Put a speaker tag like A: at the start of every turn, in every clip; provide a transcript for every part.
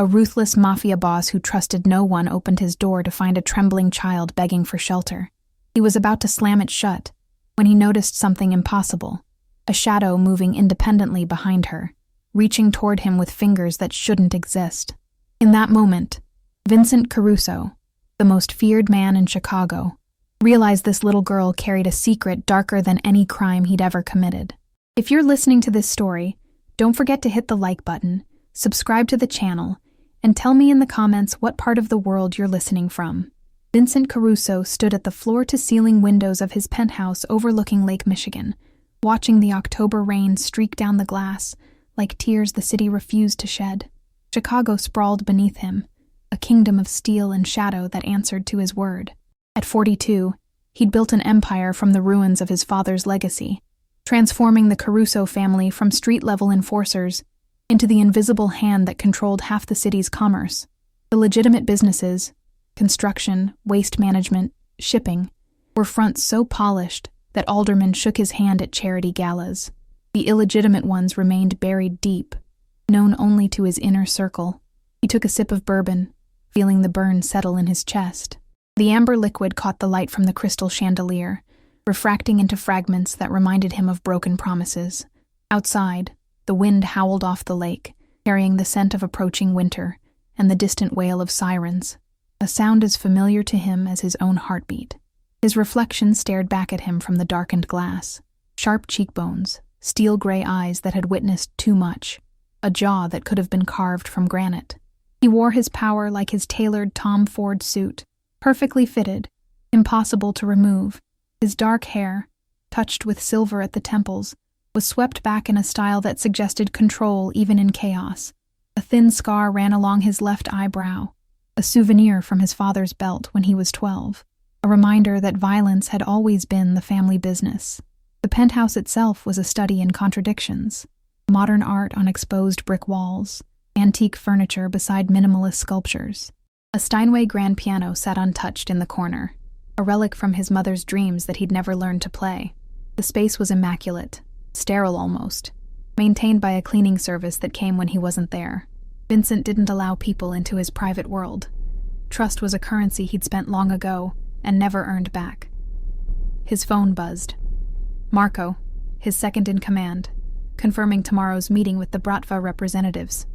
A: A ruthless mafia boss who trusted no one opened his door to find a trembling child begging for shelter. He was about to slam it shut when he noticed something impossible, a shadow moving independently behind her, reaching toward him with fingers that shouldn't exist. In that moment, Vincent Caruso, the most feared man in Chicago, realized this little girl carried a secret darker than any crime he'd ever committed. If you're listening to this story, don't forget to hit the like button, subscribe to the channel, and tell me in the comments what part of the world you're listening from. Vincent Caruso stood at the floor-to-ceiling windows of his penthouse overlooking Lake Michigan, watching the October rain streak down the glass like tears the city refused to shed. Chicago sprawled beneath him, a kingdom of steel and shadow that answered to his word. At 42, he'd built an empire from the ruins of his father's legacy, transforming the Caruso family from street-level enforcers into the invisible hand that controlled half the city's commerce. The legitimate businesses, construction, waste management, shipping, were fronts so polished that aldermen shook his hand at charity galas. The illegitimate ones remained buried deep, known only to his inner circle. He took a sip of bourbon, feeling the burn settle in his chest. The amber liquid caught the light from the crystal chandelier, refracting into fragments that reminded him of broken promises. Outside, the wind howled off the lake, carrying the scent of approaching winter and the distant wail of sirens, a sound as familiar to him as his own heartbeat. His reflection stared back at him from the darkened glass. Sharp cheekbones, steel-gray eyes that had witnessed too much, a jaw that could have been carved from granite. He wore his power like his tailored Tom Ford suit, perfectly fitted, impossible to remove. His dark hair, touched with silver at the temples, was swept back in a style that suggested control even in chaos. A thin scar ran along his left eyebrow, a souvenir from his father's belt when he was 12, a reminder that violence had always been the family business. The penthouse itself was a study in contradictions. Modern art on exposed brick walls, antique furniture beside minimalist sculptures. A Steinway grand piano sat untouched in the corner, a relic from his mother's dreams that he'd never learned to play. The space was immaculate, sterile almost, maintained by a cleaning service that came when he wasn't there. Vincent didn't allow people into his private world. Trust was a currency he'd spent long ago and never earned back. His phone buzzed. Marco, his second-in-command, confirming tomorrow's meeting with the Bratva representatives.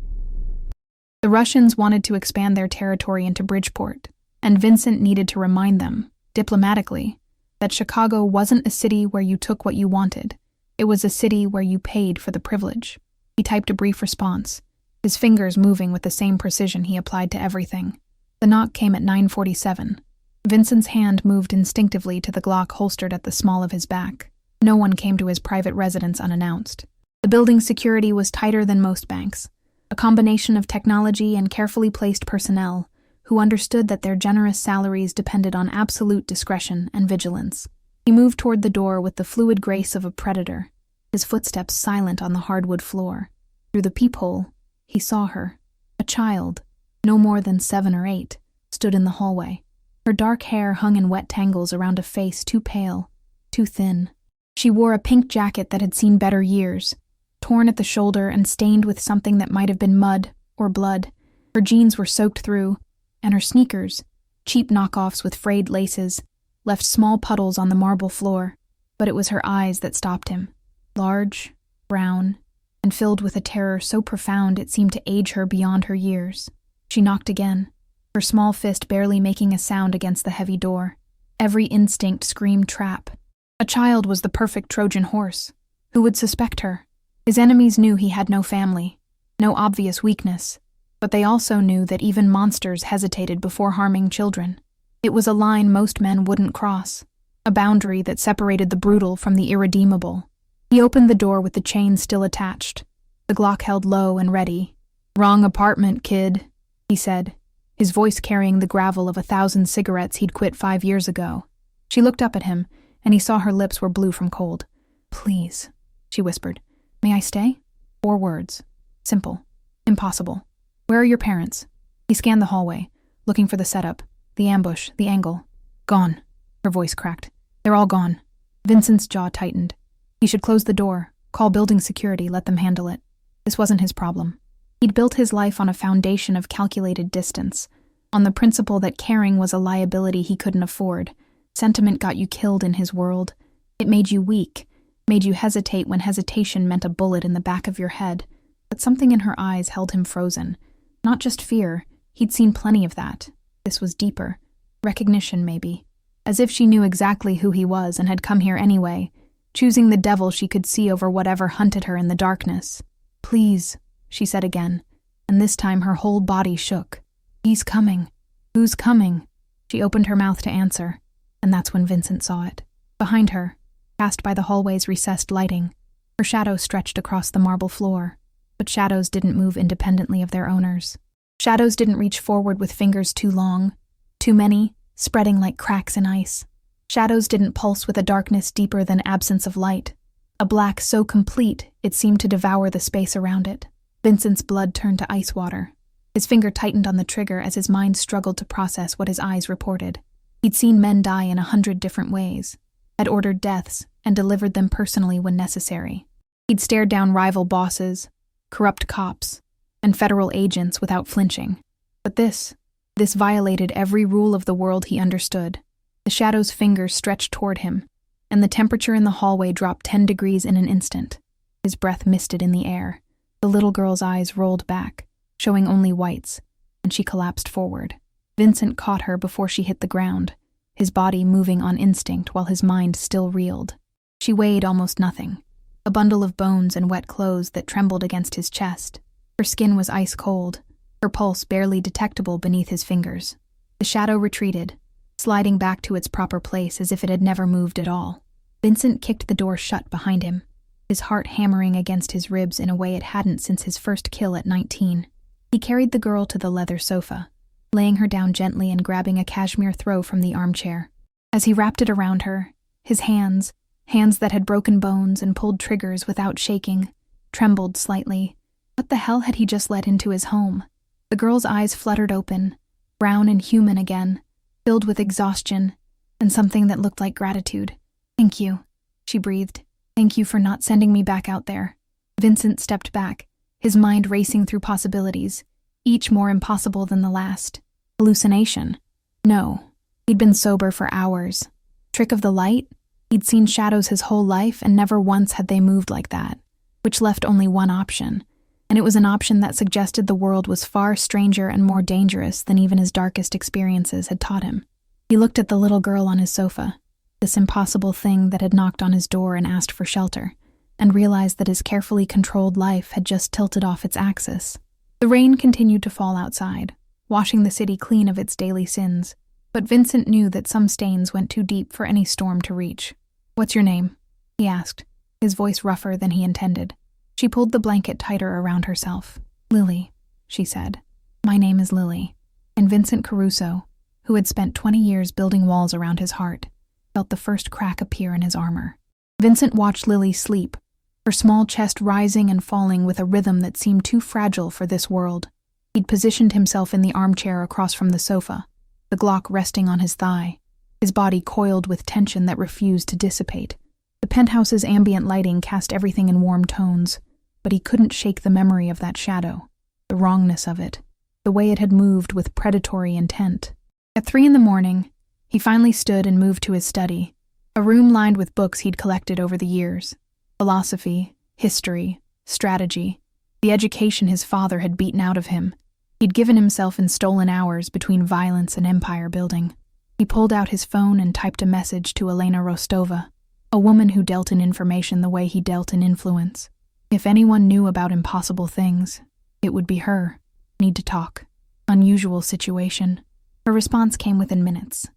A: The Russians wanted to expand their territory into Bridgeport, and Vincent needed to remind them, diplomatically, that Chicago wasn't a city where you took what you wanted. It was a city where you paid for the privilege. He typed a brief response, his fingers moving with the same precision he applied to everything. The knock came at 9:47. Vincent's hand moved instinctively to the Glock holstered at the small of his back. No one came to his private residence unannounced. The building's security was tighter than most banks, a combination of technology and carefully placed personnel who understood that their generous salaries depended on absolute discretion and vigilance. He moved toward the door with the fluid grace of a predator, his footsteps silent on the hardwood floor. Through the peephole, he saw her. A child, no more than 7 or 8, stood in the hallway. Her dark hair hung in wet tangles around a face too pale, too thin. She wore a pink jacket that had seen better years, torn at the shoulder and stained with something that might have been mud or blood. Her jeans were soaked through, and her sneakers, cheap knockoffs with frayed laces, left small puddles on the marble floor. But it was her eyes that stopped him, large, brown, and filled with a terror so profound it seemed to age her beyond her years. She knocked again, her small fist barely making a sound against the heavy door. Every instinct screamed trap. A child was the perfect Trojan horse. Who would suspect her? His enemies knew he had no family, no obvious weakness, but they also knew that even monsters hesitated before harming children. It was a line most men wouldn't cross, a boundary that separated the brutal from the irredeemable. He opened the door with the chain still attached, the Glock held low and ready. "Wrong apartment, kid," he said, his voice carrying the gravel of 1,000 cigarettes he'd quit 5 years ago. She looked up at him, and he saw her lips were blue from cold. "Please," she whispered. "May I stay?" 4 words. Simple. Impossible. "Where are your parents?" He scanned the hallway, looking for the setup, the ambush, the angle. "Gone," her voice cracked. "They're all gone." Vincent's jaw tightened. He should close the door, call building security, let them handle it. This wasn't his problem. He'd built his life on a foundation of calculated distance, on the principle that caring was a liability he couldn't afford. Sentiment got you killed in his world. It made you weak, made you hesitate when hesitation meant a bullet in the back of your head. But something in her eyes held him frozen. Not just fear, he'd seen plenty of that. This was deeper. Recognition, maybe. As if she knew exactly who he was and had come here anyway, choosing the devil she could see over whatever hunted her in the darkness. "Please," she said again, and this time her whole body shook. "He's coming. Who's coming?" She opened her mouth to answer, and that's when Vincent saw it. Behind her, cast by the hallway's recessed lighting, her shadow stretched across the marble floor. But shadows didn't move independently of their owners. Shadows didn't reach forward with fingers too long, too many, spreading like cracks in ice. Shadows didn't pulse with a darkness deeper than absence of light, a black so complete it seemed to devour the space around it. Vincent's blood turned to ice water. His finger tightened on the trigger as his mind struggled to process what his eyes reported. He'd seen men die in 100 different ways, had ordered deaths and delivered them personally when necessary. He'd stared down rival bosses, corrupt cops, and federal agents without flinching. But this violated every rule of the world he understood. The shadow's fingers stretched toward him, and the temperature in the hallway dropped 10 degrees in an instant. His breath misted in the air. The little girl's eyes rolled back, showing only whites, and she collapsed forward. Vincent caught her before she hit the ground, his body moving on instinct while his mind still reeled. She weighed almost nothing, a bundle of bones and wet clothes that trembled against his chest. Her skin was ice cold, her pulse barely detectable beneath his fingers. The shadow retreated, sliding back to its proper place as if it had never moved at all. Vincent kicked the door shut behind him, his heart hammering against his ribs in a way it hadn't since his first kill at 19. He carried the girl to the leather sofa, laying her down gently and grabbing a cashmere throw from the armchair. As he wrapped it around her, his hands that had broken bones and pulled triggers without shaking, trembled slightly. What the hell had he just let into his home? The girl's eyes fluttered open, brown and human again, filled with exhaustion and something that looked like gratitude. "Thank you," she breathed. "Thank you for not sending me back out there." Vincent stepped back, his mind racing through possibilities, each more impossible than the last. Hallucination? No. He'd been sober for hours. Trick of the light? He'd seen shadows his whole life, and never once had they moved like that, which left only one option, and it was an option that suggested the world was far stranger and more dangerous than even his darkest experiences had taught him. He looked at the little girl on his sofa, this impossible thing that had knocked on his door and asked for shelter, and realized that his carefully controlled life had just tilted off its axis. The rain continued to fall outside, washing the city clean of its daily sins. But Vincent knew that some stains went too deep for any storm to reach. "What's your name?" he asked, his voice rougher than he intended. She pulled the blanket tighter around herself. "Lily," she said. "My name is Lily." And Vincent Caruso, who had spent 20 years building walls around his heart, felt the first crack appear in his armor. Vincent watched Lily sleep, her small chest rising and falling with a rhythm that seemed too fragile for this world. He'd positioned himself in the armchair across from the sofa, the Glock resting on his thigh, his body coiled with tension that refused to dissipate. The penthouse's ambient lighting cast everything in warm tones, but he couldn't shake the memory of that shadow, the wrongness of it, the way it had moved with predatory intent. At 3 a.m, he finally stood and moved to his study, a room lined with books he'd collected over the years. Philosophy, history, strategy, the education his father had beaten out of him. He'd given himself in stolen hours between violence and empire building. He pulled out his phone and typed a message to Elena Rostova, a woman who dealt in information the way he dealt in influence. If anyone knew about impossible things, it would be her. Need to talk. Unusual situation. Her response came within minutes.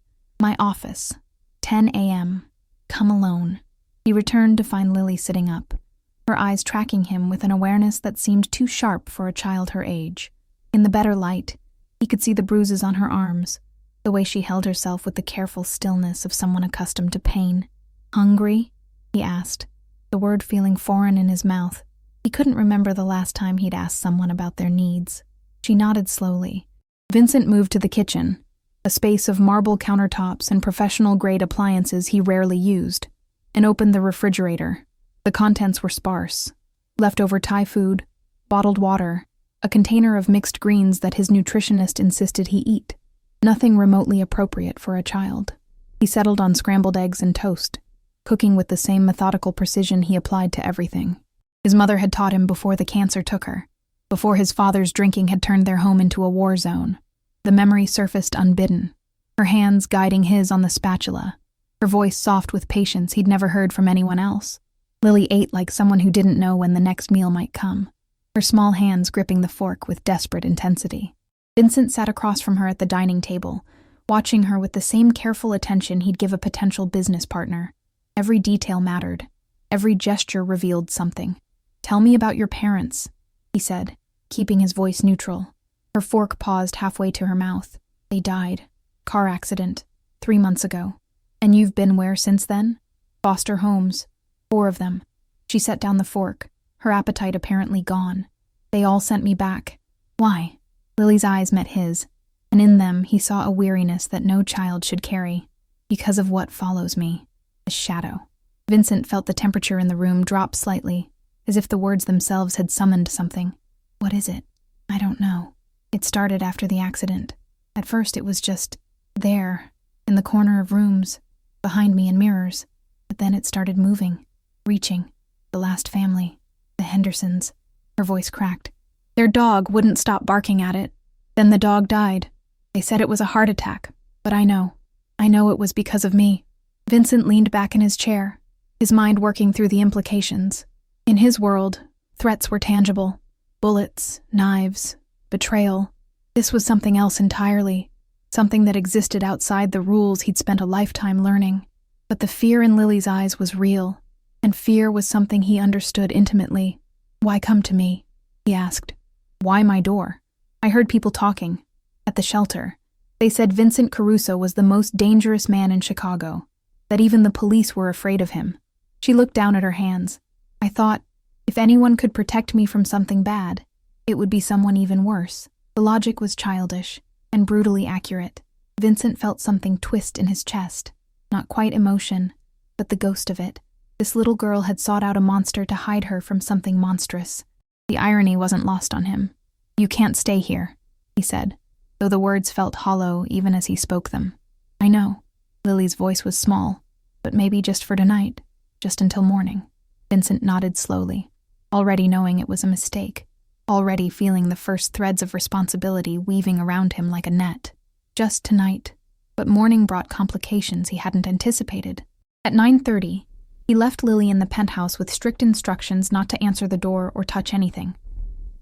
A: "My office. 10 a.m. Come alone." He returned to find Lily sitting up, her eyes tracking him with an awareness that seemed too sharp for a child her age. In the better light, he could see the bruises on her arms, the way she held herself with the careful stillness of someone accustomed to pain. "Hungry?" he asked, the word feeling foreign in his mouth. He couldn't remember the last time he'd asked someone about their needs. She nodded slowly. Vincent moved to the kitchen, a space of marble countertops and professional-grade appliances he rarely used, and opened the refrigerator. The contents were sparse. Leftover Thai food, bottled water, a container of mixed greens that his nutritionist insisted he eat. Nothing remotely appropriate for a child. He settled on scrambled eggs and toast, cooking with the same methodical precision he applied to everything. His mother had taught him before the cancer took her, before his father's drinking had turned their home into a war zone. The memory surfaced unbidden, her hands guiding his on the spatula, her voice soft with patience he'd never heard from anyone else. Lily ate like someone who didn't know when the next meal might come, her small hands gripping the fork with desperate intensity. Vincent sat across from her at the dining table, watching her with the same careful attention he'd give a potential business partner. Every detail mattered. Every gesture revealed something. "Tell me about your parents," he said, keeping his voice neutral. Her fork paused halfway to her mouth. "They died. Car accident. 3 months ago. And you've been where since then?" "Foster homes. 4 of them." She set down the fork, her appetite apparently gone. "They all sent me back." "Why?" Lily's eyes met his, and in them he saw a weariness that no child should carry. "Because of what follows me. A shadow." Vincent felt the temperature in the room drop slightly, as if the words themselves had summoned something. "What is it?" "I don't know. It started after the accident. At first it was just there, in the corner of rooms, behind me in mirrors. But then it started moving, reaching. The last family, the Hendersons." Her voice cracked. "Their dog wouldn't stop barking at it. Then the dog died. They said it was a heart attack, but I know it was because of me." Vincent leaned back in his chair, his mind working through the implications. In his world, threats were tangible. Bullets, knives, betrayal. This was something else entirely, something that existed outside the rules he'd spent a lifetime learning. But the fear in Lily's eyes was real, and fear was something he understood intimately. "Why come to me?" he asked. "Why my door? I heard people talking. At the shelter. They said Vincent Caruso was the most dangerous man in Chicago, that even the police were afraid of him." She looked down at her hands. "I thought, if anyone could protect me from something bad, it would be someone even worse." The logic was childish and brutally accurate. Vincent felt something twist in his chest. Not quite emotion, but the ghost of it. This little girl had sought out a monster to hide her from something monstrous. The irony wasn't lost on him. "You can't stay here," he said, though the words felt hollow even as he spoke them. "I know." Lily's voice was small, but maybe just for tonight, just until morning. Vincent nodded slowly, already knowing it was a mistake, already feeling the first threads of responsibility weaving around him like a net. Just tonight, but morning brought complications he hadn't anticipated. At 9:30, he left Lily in the penthouse with strict instructions not to answer the door or touch anything.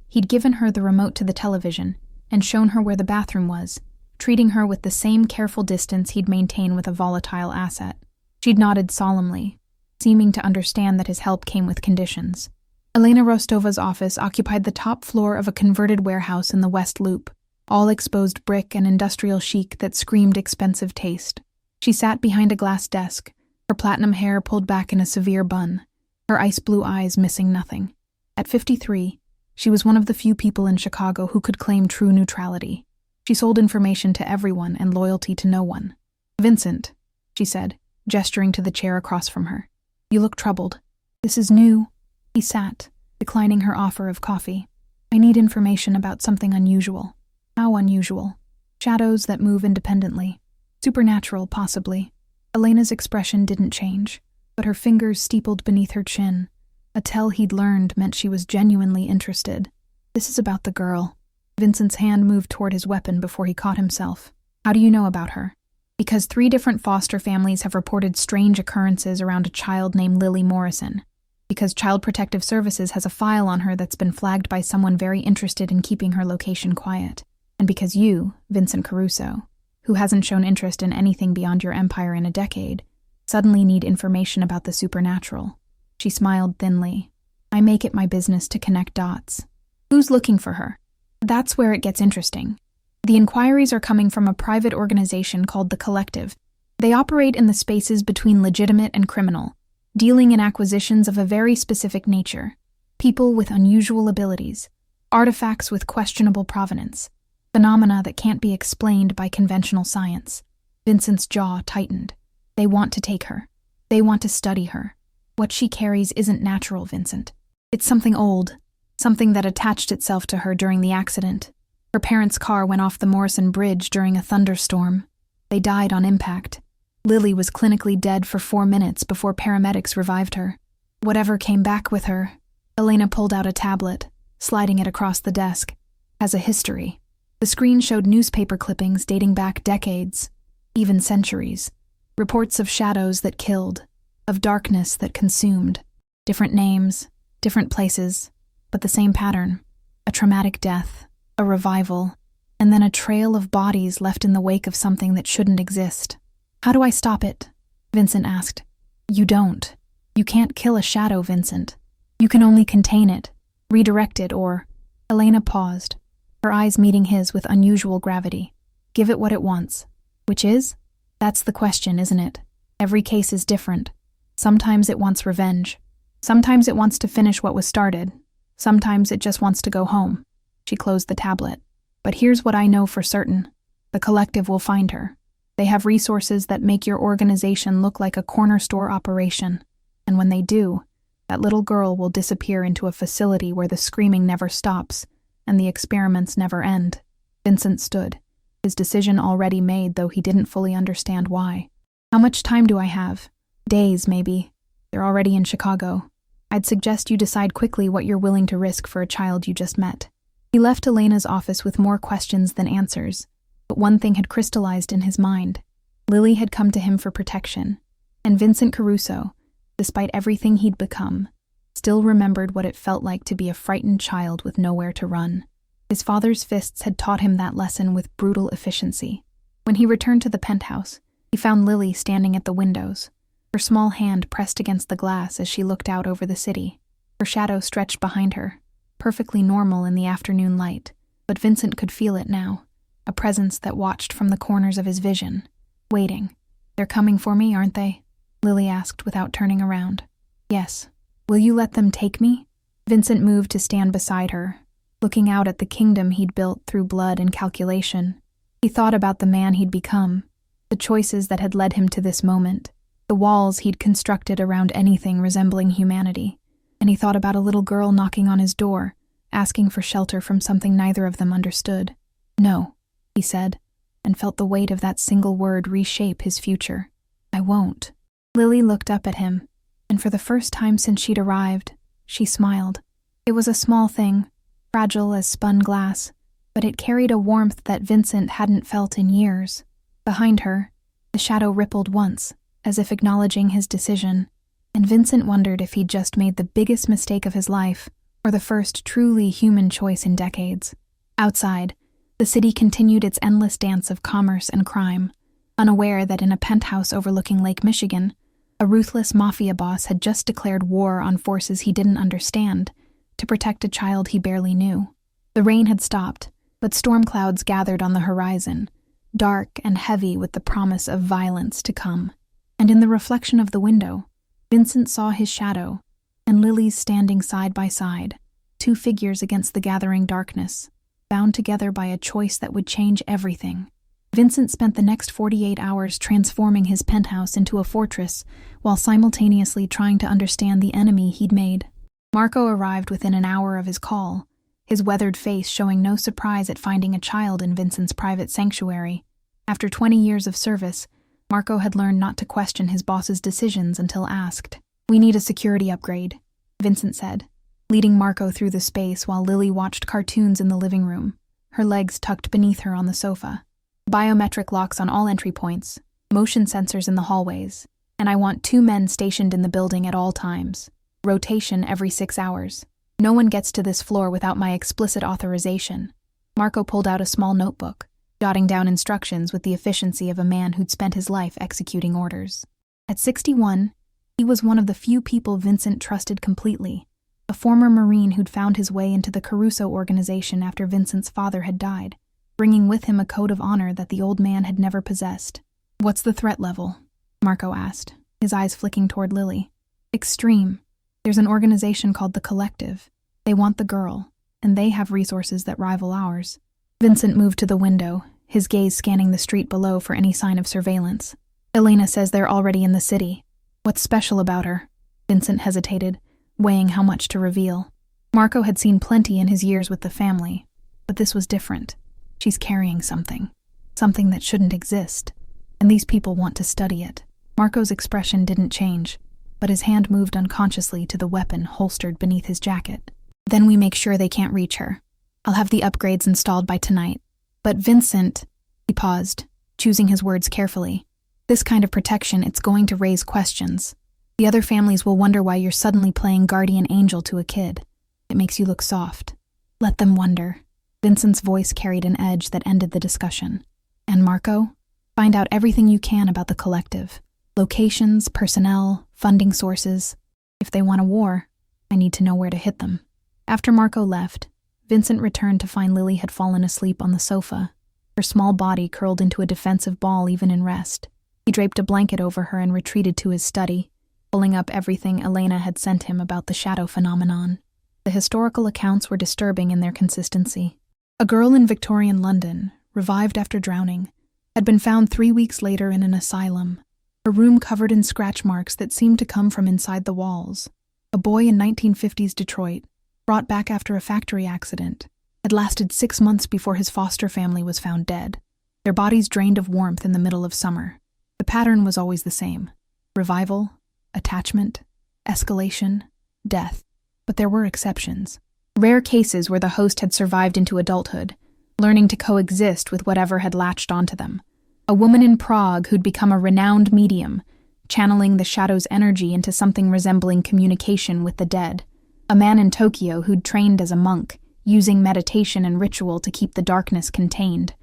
A: He'd given her the remote to the television and shown her where the bathroom was, treating her with the same careful distance he'd maintain with a volatile asset. She'd nodded solemnly, seeming to understand that his help came with conditions. Elena Rostova's office occupied the top floor of a converted warehouse in the West Loop, all exposed brick and industrial chic that screamed expensive taste. She sat behind a glass desk, her platinum hair pulled back in a severe bun, her ice-blue eyes missing nothing. At 53, she was one of the few people in Chicago who could claim true neutrality. She sold information to everyone and loyalty to no one. "Vincent," she said, gesturing to the chair across from her. "You look troubled." "This is new." He sat, declining her offer of coffee. "I need information about something unusual." "How unusual?" "Shadows that move independently. Supernatural, possibly." Elena's expression didn't change, but her fingers steepled beneath her chin. A tell he'd learned meant she was genuinely interested. "This is about the girl." Vincent's hand moved toward his weapon before he caught himself. "How do you know about her?" "Because 3 different foster families have reported strange occurrences around a child named Lily Morrison. Because Child Protective Services has a file on her that's been flagged by someone very interested in keeping her location quiet. And because you, Vincent Caruso, who hasn't shown interest in anything beyond your empire in a decade, suddenly need information about the supernatural." She smiled thinly. "I make it my business to connect dots." "Who's looking for her?" "That's where it gets interesting. The inquiries are coming from a private organization called The Collective. They operate in the spaces between legitimate and criminal, dealing in acquisitions of a very specific nature, people with unusual abilities, artifacts with questionable provenance, phenomena that can't be explained by conventional science." Vincent's jaw tightened. "They want to take her. They want to study her. What she carries isn't natural, Vincent. It's something old, something that attached itself to her during the accident. Her parents' car went off the Morrison Bridge during a thunderstorm. They died on impact. Lily was clinically dead for 4 minutes before paramedics revived her. Whatever came back with her, Elena pulled out a tablet, sliding it across the desk, has a history. The screen showed newspaper clippings dating back decades, even centuries. Reports of shadows that killed, of darkness that consumed. Different names, different places, but the same pattern. A traumatic death, a revival, and then a trail of bodies left in the wake of something that shouldn't exist. "How do I stop it?" Vincent asked. "You don't. You can't kill a shadow, Vincent. You can only contain it, redirect it, or—" Elena paused, her eyes meeting his with unusual gravity. "Give it what it wants." "Which is?" "That's the question, isn't it? Every case is different. Sometimes it wants revenge. Sometimes it wants to finish what was started. Sometimes it just wants to go home." She closed the tablet. "But here's what I know for certain. The collective will find her. They have resources that make your organization look like a corner store operation. And when they do, that little girl will disappear into a facility where the screaming never stops and the experiments never end." Vincent stood, his decision already made, though he didn't fully understand why. "How much time do I have?" "Days, maybe. They're already in Chicago. I'd suggest you decide quickly what you're willing to risk for a child you just met." He left Elena's office with more questions than answers, but one thing had crystallized in his mind. Lily had come to him for protection, and Vincent Caruso, despite everything he'd become, still remembered what it felt like to be a frightened child with nowhere to run. His father's fists had taught him that lesson with brutal efficiency. When he returned to the penthouse, he found Lily standing at the windows, her small hand pressed against the glass as she looked out over the city. Her shadow stretched behind her, perfectly normal in the afternoon light, but Vincent could feel it now, a presence that watched from the corners of his vision, waiting. "They're coming for me, aren't they?" Lily asked without turning around. "Yes. Will you let them take me?" Vincent moved to stand beside her, looking out at the kingdom he'd built through blood and calculation. He thought about the man he'd become, the choices that had led him to this moment, the walls he'd constructed around anything resembling humanity, and he thought about a little girl knocking on his door, asking for shelter from something neither of them understood. "No," he said, and felt the weight of that single word reshape his future. "I won't." Lily looked up at him, and for the first time since she'd arrived, she smiled. It was a small thing, fragile as spun glass, but it carried a warmth that Vincent hadn't felt in years. Behind her, the shadow rippled once, as if acknowledging his decision, and Vincent wondered if he'd just made the biggest mistake of his life, or the first truly human choice in decades. Outside, the city continued its endless dance of commerce and crime, unaware that in a penthouse overlooking Lake Michigan, a ruthless Mafia boss had just declared war on forces he didn't understand to protect a child he barely knew. The rain had stopped, but storm clouds gathered on the horizon, dark and heavy with the promise of violence to come. And in the reflection of the window, Vincent saw his shadow and Lily's standing side by side, two figures against the gathering darkness, bound together by a choice that would change everything. Vincent spent the next 48 hours transforming his penthouse into a fortress while simultaneously trying to understand the enemy he'd made. Marco arrived within an hour of his call, his weathered face showing no surprise at finding a child in Vincent's private sanctuary. After 20 years of service, Marco had learned not to question his boss's decisions until asked. "We need a security upgrade," Vincent said, leading Marco through the space while Lily watched cartoons in the living room, her legs tucked beneath her on the sofa. "Biometric locks on all entry points, motion sensors in the hallways, and I want 2 men stationed in the building at all times. Rotation every 6 hours. No one gets to this floor without my explicit authorization." Marco pulled out a small notebook, jotting down instructions with the efficiency of a man who'd spent his life executing orders. At 61, he was one of the few people Vincent trusted completely, a former Marine who'd found his way into the Caruso organization after Vincent's father had died, bringing with him a code of honor that the old man had never possessed. "What's the threat level?" Marco asked, his eyes flicking toward Lily. "Extreme. There's an organization called the Collective. They want the girl, and they have resources that rival ours." Vincent moved to the window, his gaze scanning the street below for any sign of surveillance. "Elena says they're already in the city. What's special about her?" Vincent hesitated, weighing how much to reveal. Marco had seen plenty in his years with the family, but this was different. She's carrying something that shouldn't exist, and these people want to study it. Marco's expression didn't change, but his hand moved unconsciously to the weapon holstered beneath his jacket. Then we make sure they can't reach her. I'll have the upgrades installed by tonight. But Vincent, he paused, choosing his words carefully. This kind of protection, it's going to raise questions. The other families will wonder why you're suddenly playing guardian angel to a kid. It makes you look soft. Let them wonder. Vincent's voice carried an edge that ended the discussion. And Marco, find out everything you can about the collective. Locations, personnel, funding sources. If they want a war, I need to know where to hit them. After Marco left, Vincent returned to find Lily had fallen asleep on the sofa, her small body curled into a defensive ball even in rest. He draped a blanket over her and retreated to his study, pulling up everything Elena had sent him about the shadow phenomenon. The historical accounts were disturbing in their consistency. A girl in Victorian London, revived after drowning, had been found 3 weeks later in an asylum, her room covered in scratch marks that seemed to come from inside the walls. A boy in 1950s Detroit, brought back after a factory accident, had lasted 6 months before his foster family was found dead, their bodies drained of warmth in the middle of summer. The pattern was always the same: revival, attachment, escalation, death. But there were exceptions. Rare cases where the host had survived into adulthood, learning to coexist with whatever had latched onto them. A woman in Prague who'd become a renowned medium, channeling the shadow's energy into something resembling communication with the dead. A man in Tokyo who'd trained as a monk, using meditation and ritual to keep the darkness contained.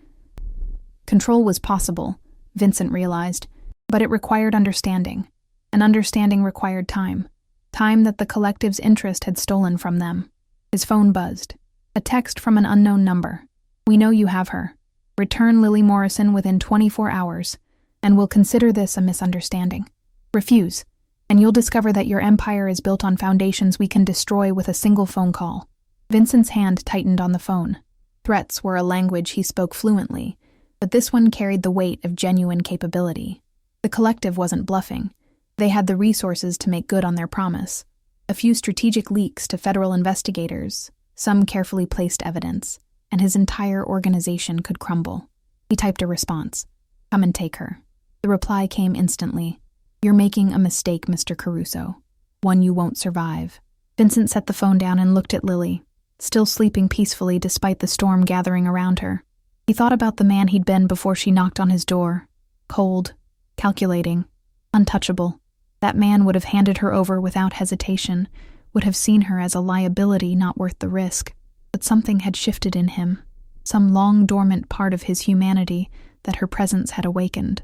A: Control was possible, Vincent realized, but it required understanding. And understanding required time. Time that the collective's interest had stolen from them. His phone buzzed. A text from an unknown number. We know you have her. Return Lily Morrison within 24 hours, and we'll consider this a misunderstanding. Refuse, and you'll discover that your empire is built on foundations we can destroy with a single phone call. Vincent's hand tightened on the phone. Threats were a language he spoke fluently, but this one carried the weight of genuine capability. The collective wasn't bluffing. They had the resources to make good on their promise. A few strategic leaks to federal investigators, some carefully placed evidence, and his entire organization could crumble. He typed a response. Come and take her. The reply came instantly. You're making a mistake, Mr. Caruso. One you won't survive. Vincent set the phone down and looked at Lily, still sleeping peacefully despite the storm gathering around her. He thought about the man he'd been before she knocked on his door. Cold, calculating, untouchable. That man would have handed her over without hesitation, would have seen her as a liability not worth the risk. But something had shifted in him, some long-dormant part of his humanity that her presence had awakened.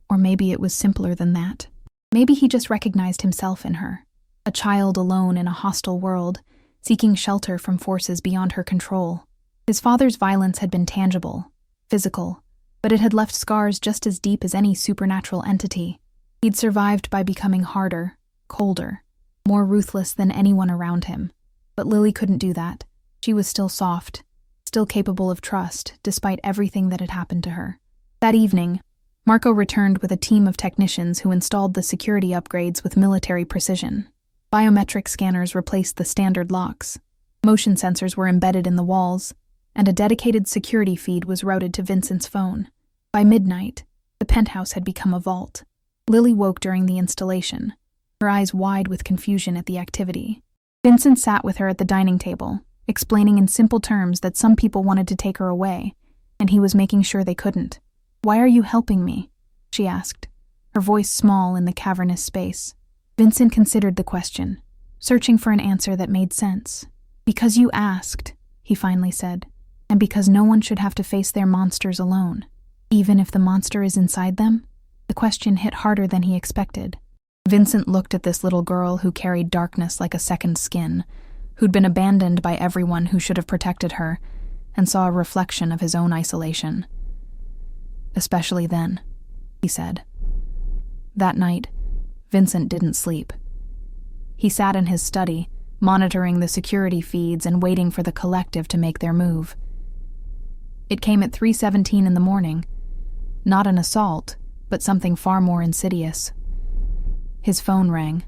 A: Or maybe it was simpler than that. Maybe he just recognized himself in her, a child alone in a hostile world, seeking shelter from forces beyond her control. His father's violence had been tangible, physical, but it had left scars just as deep as any supernatural entity. He'd survived by becoming harder, colder, more ruthless than anyone around him. But Lily couldn't do that. She was still soft, still capable of trust, despite everything that had happened to her. That evening, Marco returned with a team of technicians who installed the security upgrades with military precision. Biometric scanners replaced the standard locks. Motion sensors were embedded in the walls, and a dedicated security feed was routed to Vincent's phone. By midnight, the penthouse had become a vault. Lily woke during the installation, her eyes wide with confusion at the activity. Vincent sat with her at the dining table, explaining in simple terms that some people wanted to take her away, and he was making sure they couldn't. "Why are you helping me?" she asked, her voice small in the cavernous space. Vincent considered the question, searching for an answer that made sense. "Because you asked," he finally said, "and because no one should have to face their monsters alone, even if the monster is inside them." The question hit harder than he expected. Vincent looked at this little girl who carried darkness like a second skin, who'd been abandoned by everyone who should have protected her, and saw a reflection of his own isolation. "Especially then," he said. That night, Vincent didn't sleep. He sat in his study, monitoring the security feeds and waiting for the collective to make their move. It came at 3:17 in the morning. Not an assault, but something far more insidious. His phone rang.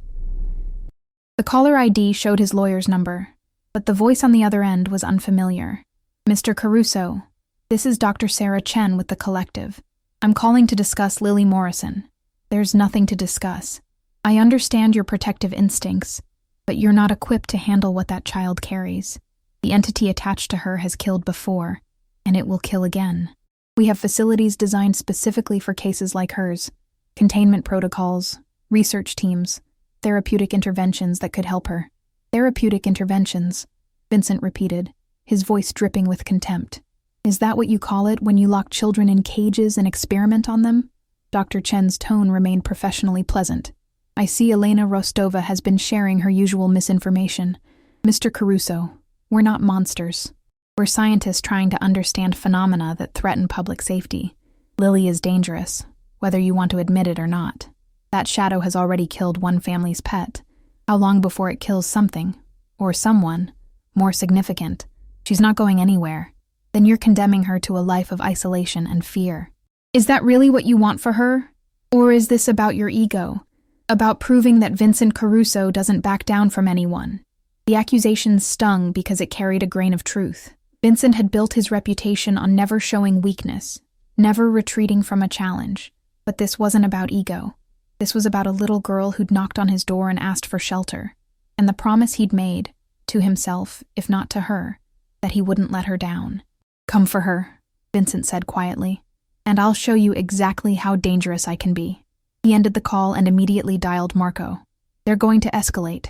A: The caller ID showed his lawyer's number, but the voice on the other end was unfamiliar. "Mr. Caruso, this is Dr. Sarah Chen with the Collective. I'm calling to discuss Lily Morrison." "There's nothing to discuss. I understand your protective instincts, but you're not equipped to handle what that child carries. The entity attached to her has killed before, and it will kill again. We have facilities designed specifically for cases like hers, containment protocols, research teams, therapeutic interventions that could help her." "Therapeutic interventions," Vincent repeated, his voice dripping with contempt. "Is that what you call it when you lock children in cages and experiment on them?" Dr. Chen's tone remained professionally pleasant. "I see Elena Rostova has been sharing her usual misinformation. Mr. Caruso, we're not monsters. We're scientists trying to understand phenomena that threaten public safety. Lily is dangerous, whether you want to admit it or not. That shadow has already killed one family's pet. How long before it kills something, or someone, more significant? She's not going anywhere. Then you're condemning her to a life of isolation and fear. Is that really what you want for her? Or is this about your ego? About proving that Vincent Caruso doesn't back down from anyone?" The accusations stung because it carried a grain of truth. Vincent had built his reputation on never showing weakness, never retreating from a challenge. But this wasn't about ego. This was about a little girl who'd knocked on his door and asked for shelter, and the promise he'd made, to himself, if not to her, that he wouldn't let her down. "Come for her," Vincent said quietly, "and I'll show you exactly how dangerous I can be." He ended the call and immediately dialed Marco. "They're going to escalate.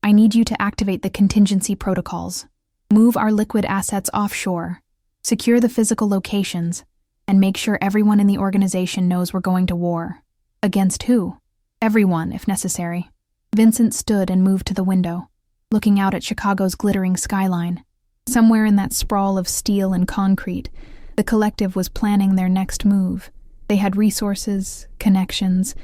A: I need you to activate the contingency protocols. Move our liquid assets offshore, secure the physical locations, and make sure everyone in the organization knows we're going to war. Against who? Everyone, if necessary." Vincent stood and moved to the window, looking out at Chicago's glittering skyline. Somewhere in that sprawl of steel and concrete, the Collective was planning their next move. They had resources, connections,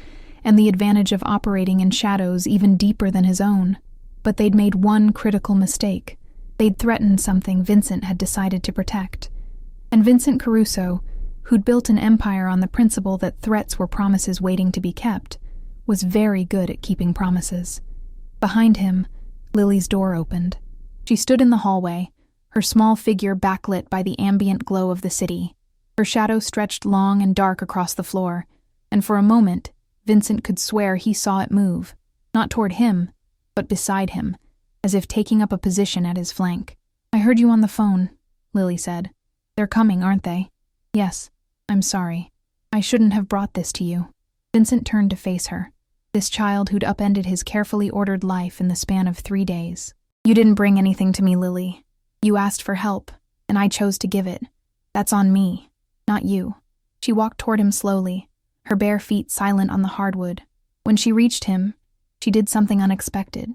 A: and the advantage of operating in shadows even deeper than his own. But they'd made one critical mistake. They'd threatened something Vincent had decided to protect. And Vincent Caruso, who'd built an empire on the principle that threats were promises waiting to be kept, was very good at keeping promises. Behind him, Lily's door opened. She stood in the hallway, her small figure backlit by the ambient glow of the city. Her shadow stretched long and dark across the floor, and for a moment, Vincent could swear he saw it move, not toward him, but beside him, as if taking up a position at his flank. "I heard you on the phone," Lily said. "They're coming, aren't they?" "Yes. I'm sorry. I shouldn't have brought this to you." Vincent turned to face her, this child who'd upended his carefully ordered life in the span of 3 days. "You didn't bring anything to me, Lily. You asked for help, and I chose to give it. That's on me, not you." She walked toward him slowly, her bare feet silent on the hardwood. When she reached him, she did something unexpected.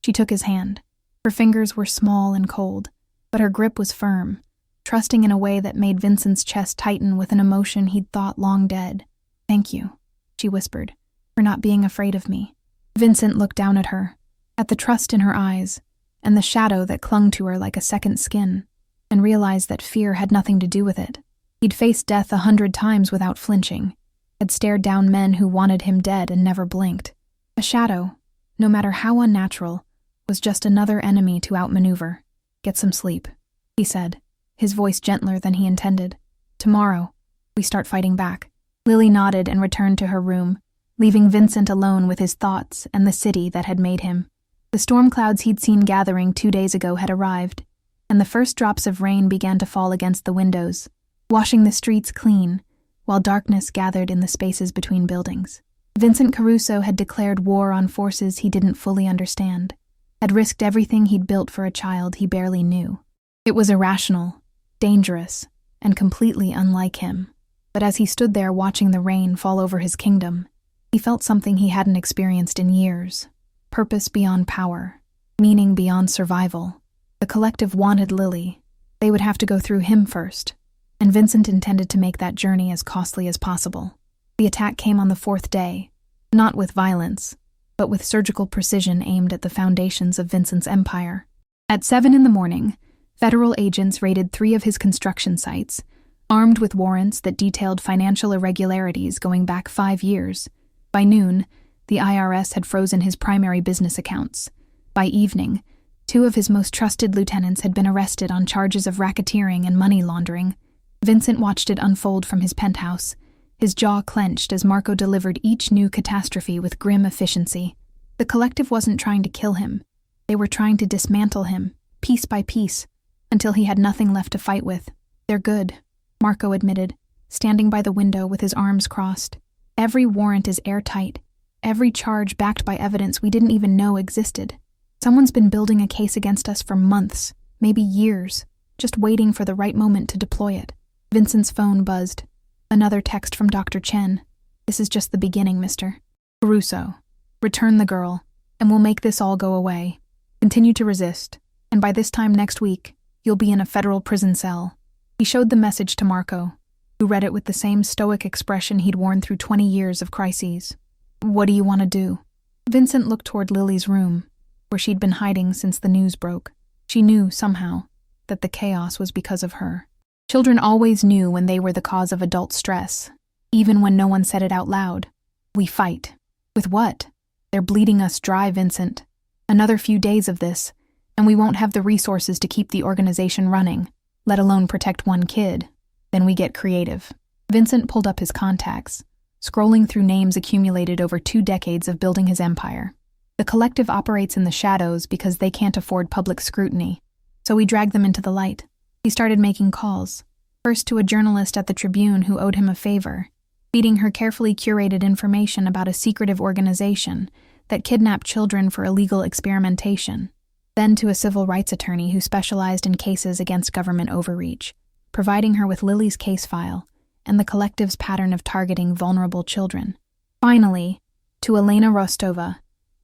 A: She took his hand. Her fingers were small and cold, but her grip was firm, trusting in a way that made Vincent's chest tighten with an emotion he'd thought long dead. "Thank you," she whispered, "for not being afraid of me." Vincent looked down at her, at the trust in her eyes, and the shadow that clung to her like a second skin, and realized that fear had nothing to do with it. He'd faced death 100 times without flinching, had stared down men who wanted him dead and never blinked. A shadow, no matter how unnatural, was just another enemy to outmaneuver. "Get some sleep," he said, his voice gentler than he intended. "Tomorrow, we start fighting back." Lily nodded and returned to her room, leaving Vincent alone with his thoughts and the city that had made him. The storm clouds he'd seen gathering 2 days ago had arrived, and the first drops of rain began to fall against the windows, washing the streets clean, while darkness gathered in the spaces between buildings. Vincent Caruso had declared war on forces he didn't fully understand, had risked everything he'd built for a child he barely knew. It was irrational, dangerous, and completely unlike him. But as he stood there watching the rain fall over his kingdom, he felt something he hadn't experienced in years. Purpose beyond power, meaning beyond survival. The Collective wanted Lily. They would have to go through him first, and Vincent intended to make that journey as costly as possible. The attack came on the 4th day, not with violence, but with surgical precision aimed at the foundations of Vincent's empire. At 7 a.m, federal agents raided 3 of his construction sites, armed with warrants that detailed financial irregularities going back 5 years. By noon, the IRS had frozen his primary business accounts. By evening, Two of his most trusted lieutenants had been arrested on charges of racketeering and money laundering. Vincent watched it unfold from his penthouse, his jaw clenched as Marco delivered each new catastrophe with grim efficiency. The collective wasn't trying to kill him. They were trying to dismantle him, piece by piece, until he had nothing left to fight with. "They're good," Marco admitted, standing by the window with his arms crossed. "Every warrant is airtight, every charge backed by evidence we didn't even know existed. Someone's been building a case against us for months, maybe years, just waiting for the right moment to deploy it." Vincent's phone buzzed. Another text from Dr. Chen. "This is just the beginning, Mr. Caruso. Return the girl, and we'll make this all go away. Continue to resist, and by this time next week, you'll be in a federal prison cell." He showed the message to Marco, who read it with the same stoic expression he'd worn through 20 years of crises. "What do you want to do?" Vincent looked toward Lily's room, where she'd been hiding since the news broke. She knew, somehow, that the chaos was because of her. Children always knew when they were the cause of adult stress, even when no one said it out loud. "We fight." With what? "They're bleeding us dry, Vincent. Another few days of this, and we won't have the resources to keep the organization running, let alone protect one kid. Then we get creative." Vincent pulled up his contacts, scrolling through names accumulated over 2 decades of building his empire. The collective operates in the shadows because they can't afford public scrutiny, so we drag them into the light. He started making calls, first to a journalist at the Tribune who owed him a favor, feeding her carefully curated information about a secretive organization that kidnapped children for illegal experimentation, then to a civil rights attorney who specialized in cases against government overreach, providing her with Lily's case file and the collective's pattern of targeting vulnerable children. Finally, to Elena Rostova,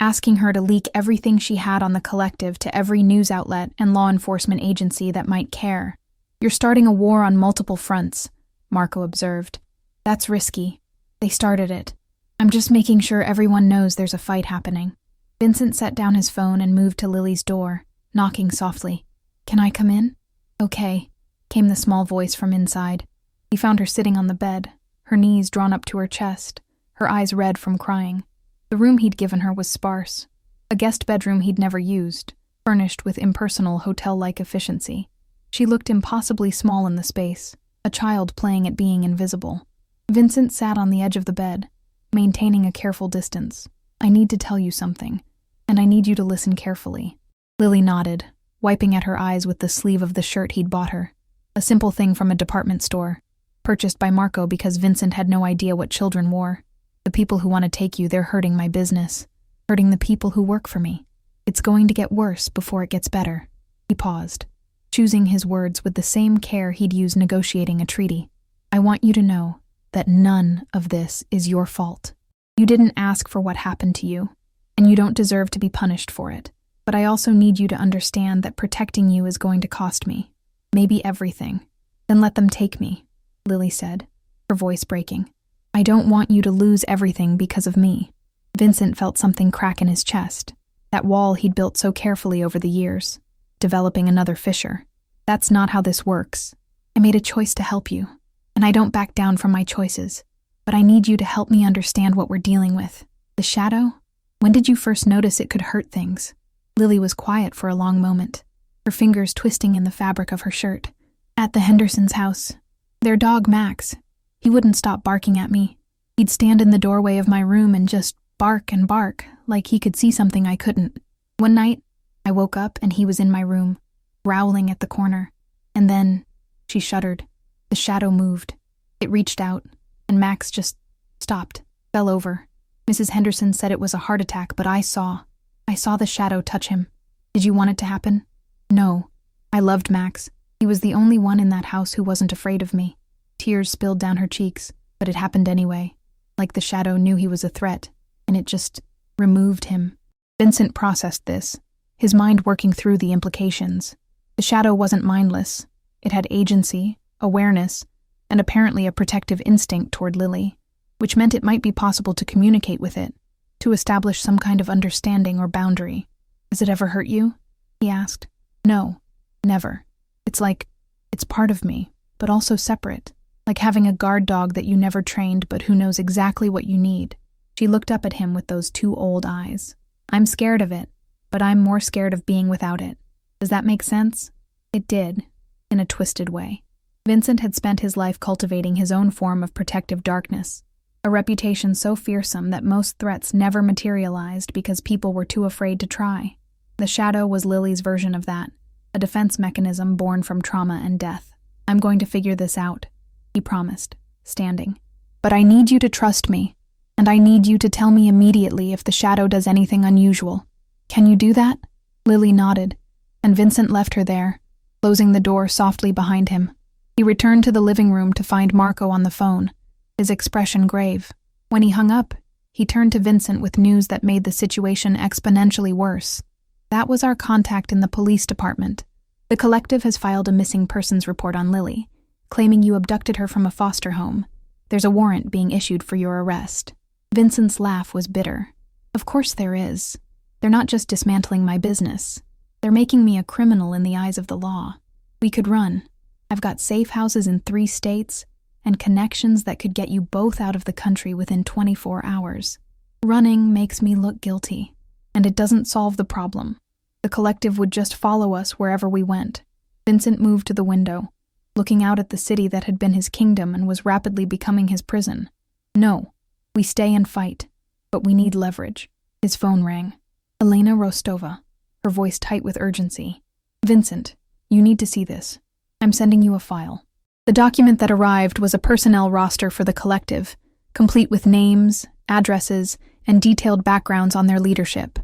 A: asking her to leak everything she had on the collective to every news outlet and law enforcement agency that might care. "You're starting a war on multiple fronts," Marco observed. "That's risky. They started it. I'm just making sure everyone knows there's a fight happening." Vincent set down his phone and moved to Lily's door, knocking softly. "Can I come in?" "Okay," came the small voice from inside. He found her sitting on the bed, her knees drawn up to her chest, her eyes red from crying. The room he'd given her was sparse, a guest bedroom he'd never used, furnished with impersonal hotel-like efficiency. She looked impossibly small in the space, a child playing at being invisible. Vincent sat on the edge of the bed, maintaining a careful distance. "I need to tell you something, and I need you to listen carefully." Lily nodded, wiping at her eyes with the sleeve of the shirt he'd bought her. A simple thing from a department store, purchased by Marco because Vincent had no idea what children wore. "The people who want to take you, they're hurting my business, hurting the people who work for me. It's going to get worse before it gets better." He paused, choosing his words with the same care he'd use negotiating a treaty. "I want you to know that none of this is your fault. You didn't ask for what happened to you, and you don't deserve to be punished for it. But I also need you to understand that protecting you is going to cost me. Maybe everything." "Then let them take me," Lily said, her voice breaking. "I don't want you to lose everything because of me." Vincent felt something crack in his chest, that wall he'd built so carefully over the years, developing another fissure. "That's not how this works. I made a choice to help you, and I don't back down from my choices. But I need you to help me understand what we're dealing with. The shadow? When did you first notice it could hurt things?" Lily was quiet for a long moment, her fingers twisting in the fabric of her shirt. "At the Hendersons' house. Their dog, Max. He wouldn't stop barking at me. He'd stand in the doorway of my room and just bark and bark, like he could see something I couldn't. One night, I woke up and he was in my room, growling at the corner. And then," she shuddered, "the shadow moved. It reached out, and Max just stopped, fell over. Mrs. Henderson said it was a heart attack, but I saw the shadow touch him. Did you want it to happen?" "No. I loved Max. He was the only one in that house who wasn't afraid of me." Tears spilled down her cheeks, but it happened anyway, like the shadow knew he was a threat, and it just removed him. Vincent processed this, his mind working through the implications. The shadow wasn't mindless. It had agency, awareness, and apparently a protective instinct toward Lily, which meant it might be possible to communicate with it, to establish some kind of understanding or boundary. "Has it ever hurt you?" he asked. "No, never. It's part of me, but also separate. Like having a guard dog that you never trained but who knows exactly what you need." She looked up at him with those 2 old eyes. "I'm scared of it. but I'm more scared of being without it. Does that make sense? It did, in a twisted way. Vincent had spent his life cultivating his own form of protective darkness, a reputation so fearsome that most threats never materialized because people were too afraid to try. The shadow was Lily's version of that, a defense mechanism born from trauma and death. I'm going to figure this out, he promised, standing. But I need you to trust me, and I need you to tell me immediately if the shadow does anything unusual. Can you do that? Lily nodded, and Vincent left her there, closing the door softly behind him. He returned to the living room to find Marco on the phone, his expression grave. When he hung up, he turned to Vincent with news that made the situation exponentially worse. That was our contact in the police department. The collective has filed a missing persons report on Lily, claiming you abducted her from a foster home. There's a warrant being issued for your arrest. Vincent's laugh was bitter. Of course there is. They're not just dismantling my business. They're making me a criminal in the eyes of the law. We could run. I've got safe houses in 3 states and connections that could get you both out of the country within 24 hours. Running makes me look guilty, and it doesn't solve the problem. The collective would just follow us wherever we went. Vincent moved to the window, looking out at the city that had been his kingdom and was rapidly becoming his prison. No, we stay and fight, but we need leverage. His phone rang. Elena Rostova, her voice tight with urgency. Vincent, you need to see this. I'm sending you a file. The document that arrived was a personnel roster for the collective, complete with names, addresses, and detailed backgrounds on their leadership.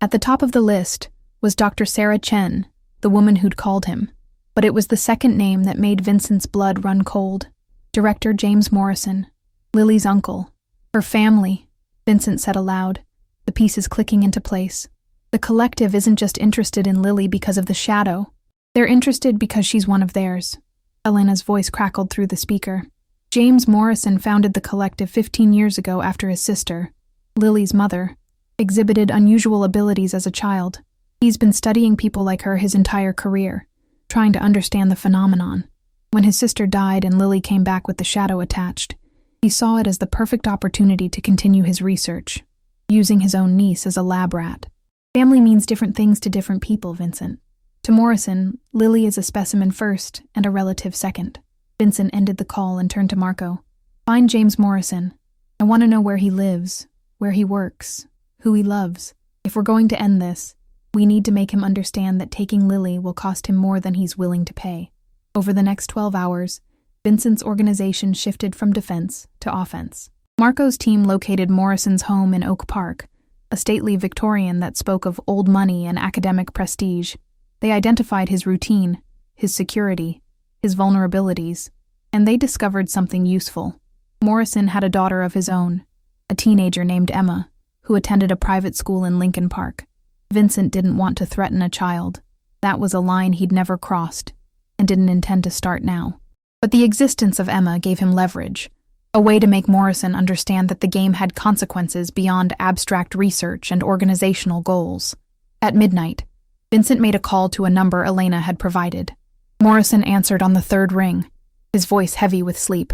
A: At the top of the list was Dr. Sarah Chen, the woman who'd called him, but it was the second name that made Vincent's blood run cold. Director James Morrison, Lily's uncle, her family, Vincent said aloud, the pieces clicking into place. The collective isn't just interested in Lily because of the shadow. They're interested because she's one of theirs. Elena's voice crackled through the speaker. James Morrison founded the collective 15 years ago after his sister, Lily's mother, exhibited unusual abilities as a child. He's been studying people like her his entire career, trying to understand the phenomenon. When his sister died and Lily came back with the shadow attached, he saw it as the perfect opportunity to continue his research, using his own niece as a lab rat. Family means different things to different people, Vincent. To Morrison, Lily is a specimen first and a relative second. Vincent ended the call and turned to Marco. Find James Morrison. I want to know where he lives, where he works, who he loves. If we're going to end this, we need to make him understand that taking Lily will cost him more than he's willing to pay. Over the next 12 hours, Vincent's organization shifted from defense to offense. Marco's team located Morrison's home in Oak Park, a stately Victorian that spoke of old money and academic prestige. They identified his routine, his security, his vulnerabilities, and they discovered something useful. Morrison had a daughter of his own, a teenager named Emma, who attended a private school in Lincoln Park. Vincent didn't want to threaten a child. That was a line he'd never crossed, and didn't intend to start now. But the existence of Emma gave him leverage, a way to make Morrison understand that the game had consequences beyond abstract research and organizational goals. At midnight, Vincent made a call to a number Elena had provided. Morrison answered on the 3rd ring, his voice heavy with sleep.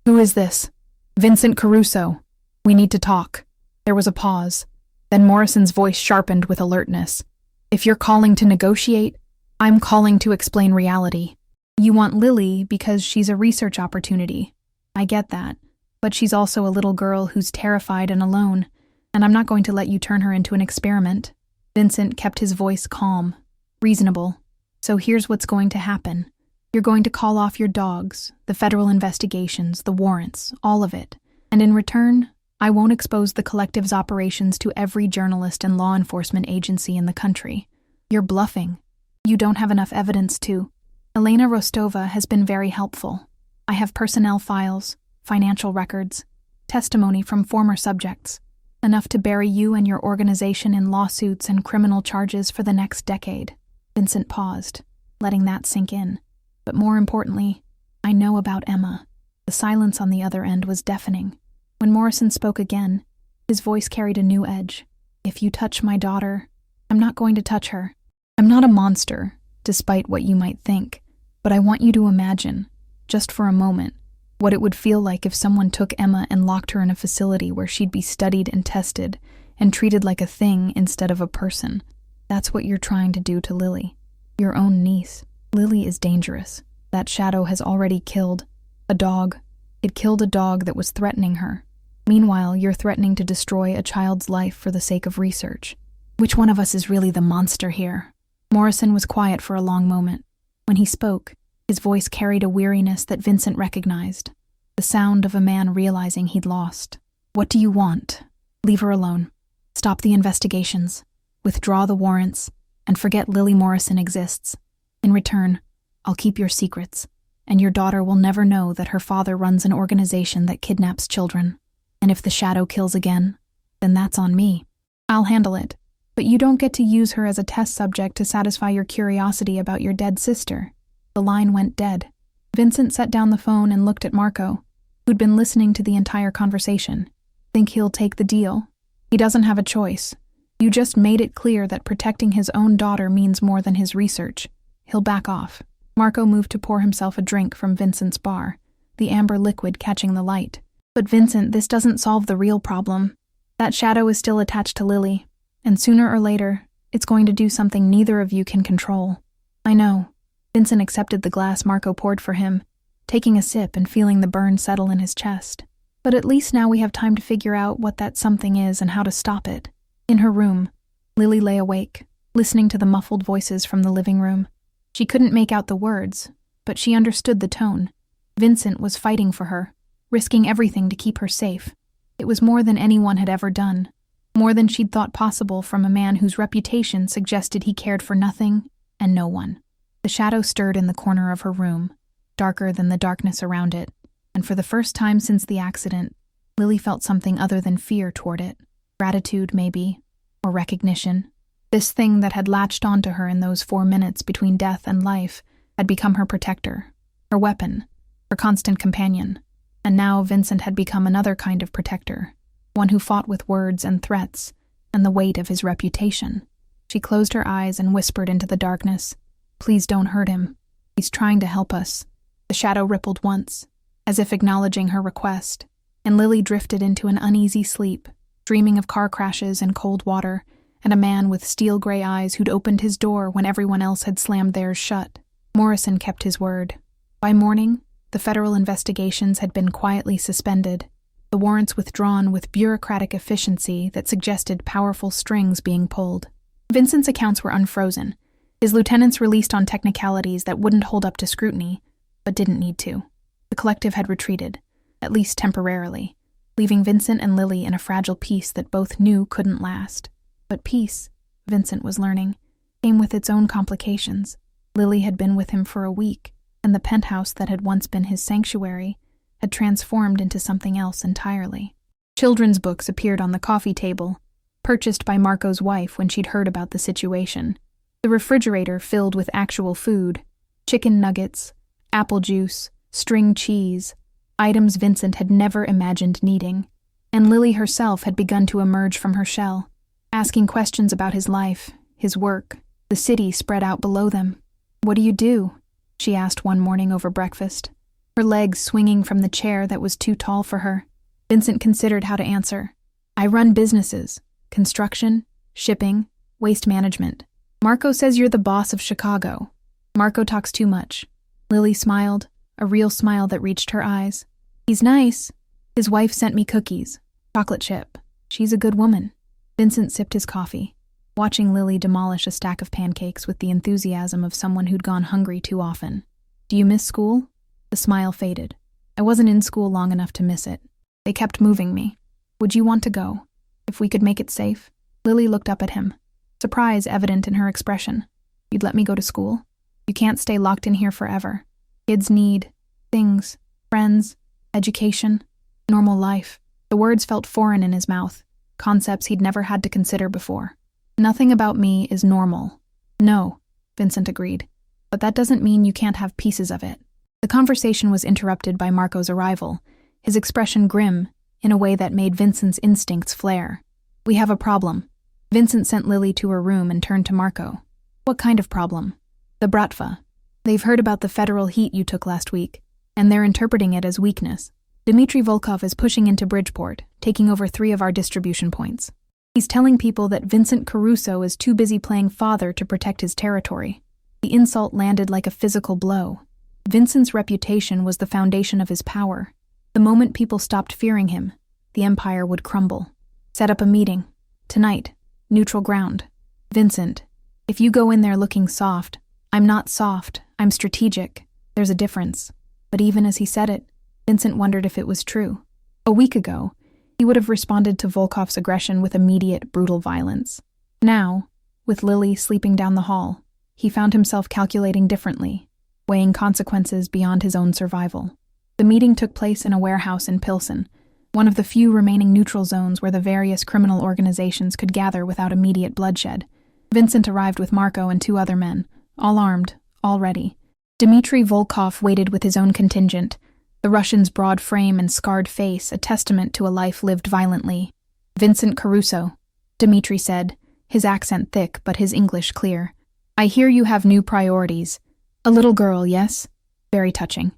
A: Who is this? Vincent Caruso. We need to talk. There was a pause. Then Morrison's voice sharpened with alertness. If you're calling to negotiate, I'm calling to explain reality. You want Lily because she's a research opportunity. I get that, but she's also a little girl who's terrified and alone, and I'm not going to let you turn her into an experiment. Vincent kept his voice calm, reasonable. So here's what's going to happen. You're going to call off your dogs, the federal investigations, the warrants, all of it. And in return, I won't expose the collective's operations to every journalist and law enforcement agency in the country. You're bluffing. You don't have enough evidence to. Elena Rostova has been very helpful. I have personnel files, financial records, testimony from former subjects, enough to bury you and your organization in lawsuits and criminal charges for the next decade. Vincent paused, letting that sink in. But more importantly, I know about Emma. The silence on the other end was deafening. When Morrison spoke again, his voice carried a new edge. If you touch my daughter, I'm not going to touch her. I'm not a monster, despite what you might think, but I want you to imagine, just for a moment, what it would feel like if someone took Emma and locked her in a facility where she'd be studied and tested and treated like a thing instead of a person. That's what you're trying to do to Lily, your own niece. Lily is dangerous. That shadow has already killed a dog. It killed a dog that was threatening her. Meanwhile, you're threatening to destroy a child's life for the sake of research. Which one of us is really the monster here? Morrison was quiet for a long moment. When he spoke, his voice carried a weariness that Vincent recognized. The sound of a man realizing he'd lost. What do you want? Leave her alone. Stop the investigations. Withdraw the warrants, and forget Lily Morrison exists. In return, I'll keep your secrets, and your daughter will never know that her father runs an organization that kidnaps children. And if the shadow kills again, then that's on me. I'll handle it, but you don't get to use her as a test subject to satisfy your curiosity about your dead sister. The line went dead. Vincent set down the phone and looked at Marco, who'd been listening to the entire conversation. Think he'll take the deal? He doesn't have a choice. You just made it clear that protecting his own daughter means more than his research. He'll back off. Marco moved to pour himself a drink from Vincent's bar, the amber liquid catching the light. But Vincent, this doesn't solve the real problem. That shadow is still attached to Lily, and sooner or later, it's going to do something neither of you can control. I know. Vincent accepted the glass Marco poured for him, taking a sip and feeling the burn settle in his chest. But at least now we have time to figure out what that something is and how to stop it. In her room, Lily lay awake, listening to the muffled voices from the living room. She couldn't make out the words, but she understood the tone. Vincent was fighting for her, risking everything to keep her safe. It was more than anyone had ever done, more than she'd thought possible from a man whose reputation suggested he cared for nothing and no one. The shadow stirred in the corner of her room, darker than the darkness around it, and for the first time since the accident, Lily felt something other than fear toward it. Gratitude, maybe, or recognition. This thing that had latched onto her in those 4 minutes between death and life had become her protector, her weapon, her constant companion. And now Vincent had become another kind of protector, one who fought with words and threats and the weight of his reputation. She closed her eyes and whispered into the darkness, "Please don't hurt him. He's trying to help us." The shadow rippled once, as if acknowledging her request, and Lily drifted into an uneasy sleep, dreaming of car crashes and cold water, and a man with steel-gray eyes who'd opened his door when everyone else had slammed theirs shut. Morrison kept his word. By morning, the federal investigations had been quietly suspended, the warrants withdrawn with bureaucratic efficiency that suggested powerful strings being pulled. Vincent's accounts were unfrozen, his lieutenants released on technicalities that wouldn't hold up to scrutiny, but didn't need to. The collective had retreated, at least temporarily, leaving Vincent and Lily in a fragile peace that both knew couldn't last. But peace, Vincent was learning, came with its own complications. Lily had been with him for a week, and the penthouse that had once been his sanctuary had transformed into something else entirely. Children's books appeared on the coffee table, purchased by Marco's wife when she'd heard about the situation. The refrigerator filled with actual food, chicken nuggets, apple juice, string cheese, items Vincent had never imagined needing. And Lily herself had begun to emerge from her shell, asking questions about his life, his work, the city spread out below them. "What do you do?" she asked one morning over breakfast, her legs swinging from the chair that was too tall for her. Vincent considered how to answer. "I run businesses, construction, shipping, waste management. Marco says you're the boss of Chicago. Marco talks too much." Lily smiled, a real smile that reached her eyes. "He's nice. His wife sent me cookies, chocolate chip. She's a good woman." Vincent sipped his coffee, watching Lily demolish a stack of pancakes with the enthusiasm of someone who'd gone hungry too often. "Do you miss school?" The smile faded. "I wasn't in school long enough to miss it. They kept moving me. Would you want to go? If we could make it safe?" Lily looked up at him, surprise evident in her expression. "You'd let me go to school? You can't stay locked in here forever. Kids need things, friends, education, normal life." The words felt foreign in his mouth, concepts he'd never had to consider before. "Nothing about me is normal." "No," Vincent agreed, "but that doesn't mean you can't have pieces of it." The conversation was interrupted by Marco's arrival, his expression grim, in a way that made Vincent's instincts flare. "We have a problem." Vincent sent Lily to her room and turned to Marco. "What kind of problem?" "The Bratva. They've heard about the federal heat you took last week, and they're interpreting it as weakness. Dmitry Volkov is pushing into Bridgeport, taking over 3 of our distribution points. He's telling people that Vincent Caruso is too busy playing father to protect his territory. The insult landed like a physical blow. Vincent's reputation was the foundation of his power. The moment people stopped fearing him, the empire would crumble. Set up a meeting. Tonight. Neutral ground. Vincent, if you go in there looking soft, I'm not soft, I'm strategic. There's a difference. But even as he said it, Vincent wondered if it was true. A week ago, he would have responded to Volkov's aggression with immediate, brutal violence. Now, with Lily sleeping down the hall, he found himself calculating differently, weighing consequences beyond his own survival. The meeting took place in a warehouse in Pilsen, one of the few remaining neutral zones where the various criminal organizations could gather without immediate bloodshed. Vincent arrived with Marco and 2 other men, all armed, all ready. Dmitry Volkov waited with his own contingent, the Russian's broad frame and scarred face a testament to a life lived violently. "Vincent Caruso," Dmitry said, his accent thick but his English clear. "I hear you have new priorities. A little girl, yes? Very touching.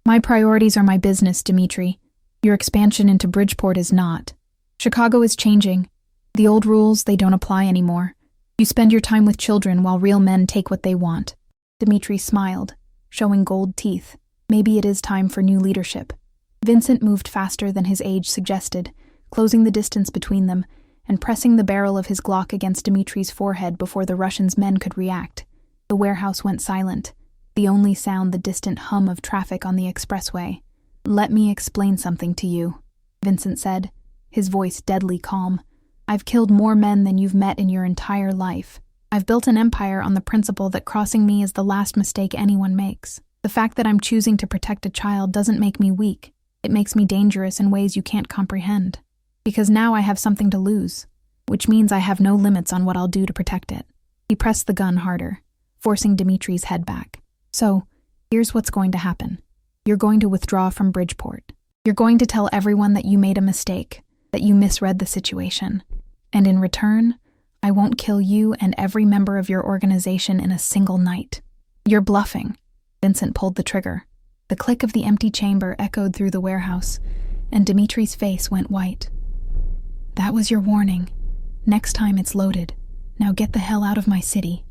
A: My priorities are my business, Dmitry. Your expansion into Bridgeport is not. Chicago is changing. The old rules, they don't apply anymore. You spend your time with children while real men take what they want." Dmitry smiled, showing gold teeth. Maybe it is time for new leadership. Vincent moved faster than his age suggested, closing the distance between them and pressing the barrel of his Glock against Dmitry's forehead before the Russian's men could react. The warehouse went silent, the only sound the distant hum of traffic on the expressway. "Let me explain something to you," Vincent said, his voice deadly calm. "I've killed more men than you've met in your entire life. I've built an empire on the principle that crossing me is the last mistake anyone makes. The fact that I'm choosing to protect a child doesn't make me weak. It makes me dangerous in ways you can't comprehend. Because now I have something to lose, which means I have no limits on what I'll do to protect it." He pressed the gun harder, forcing Dmitry's head back. "So, here's what's going to happen. You're going to withdraw from Bridgeport. You're going to tell everyone that you made a mistake, that you misread the situation. And in return, I won't kill you and every member of your organization in a single night. You're bluffing." Vincent pulled the trigger. The click of the empty chamber echoed through the warehouse, and Dmitry's face went white. "That was your warning. Next time it's loaded. Now get the hell out of my city."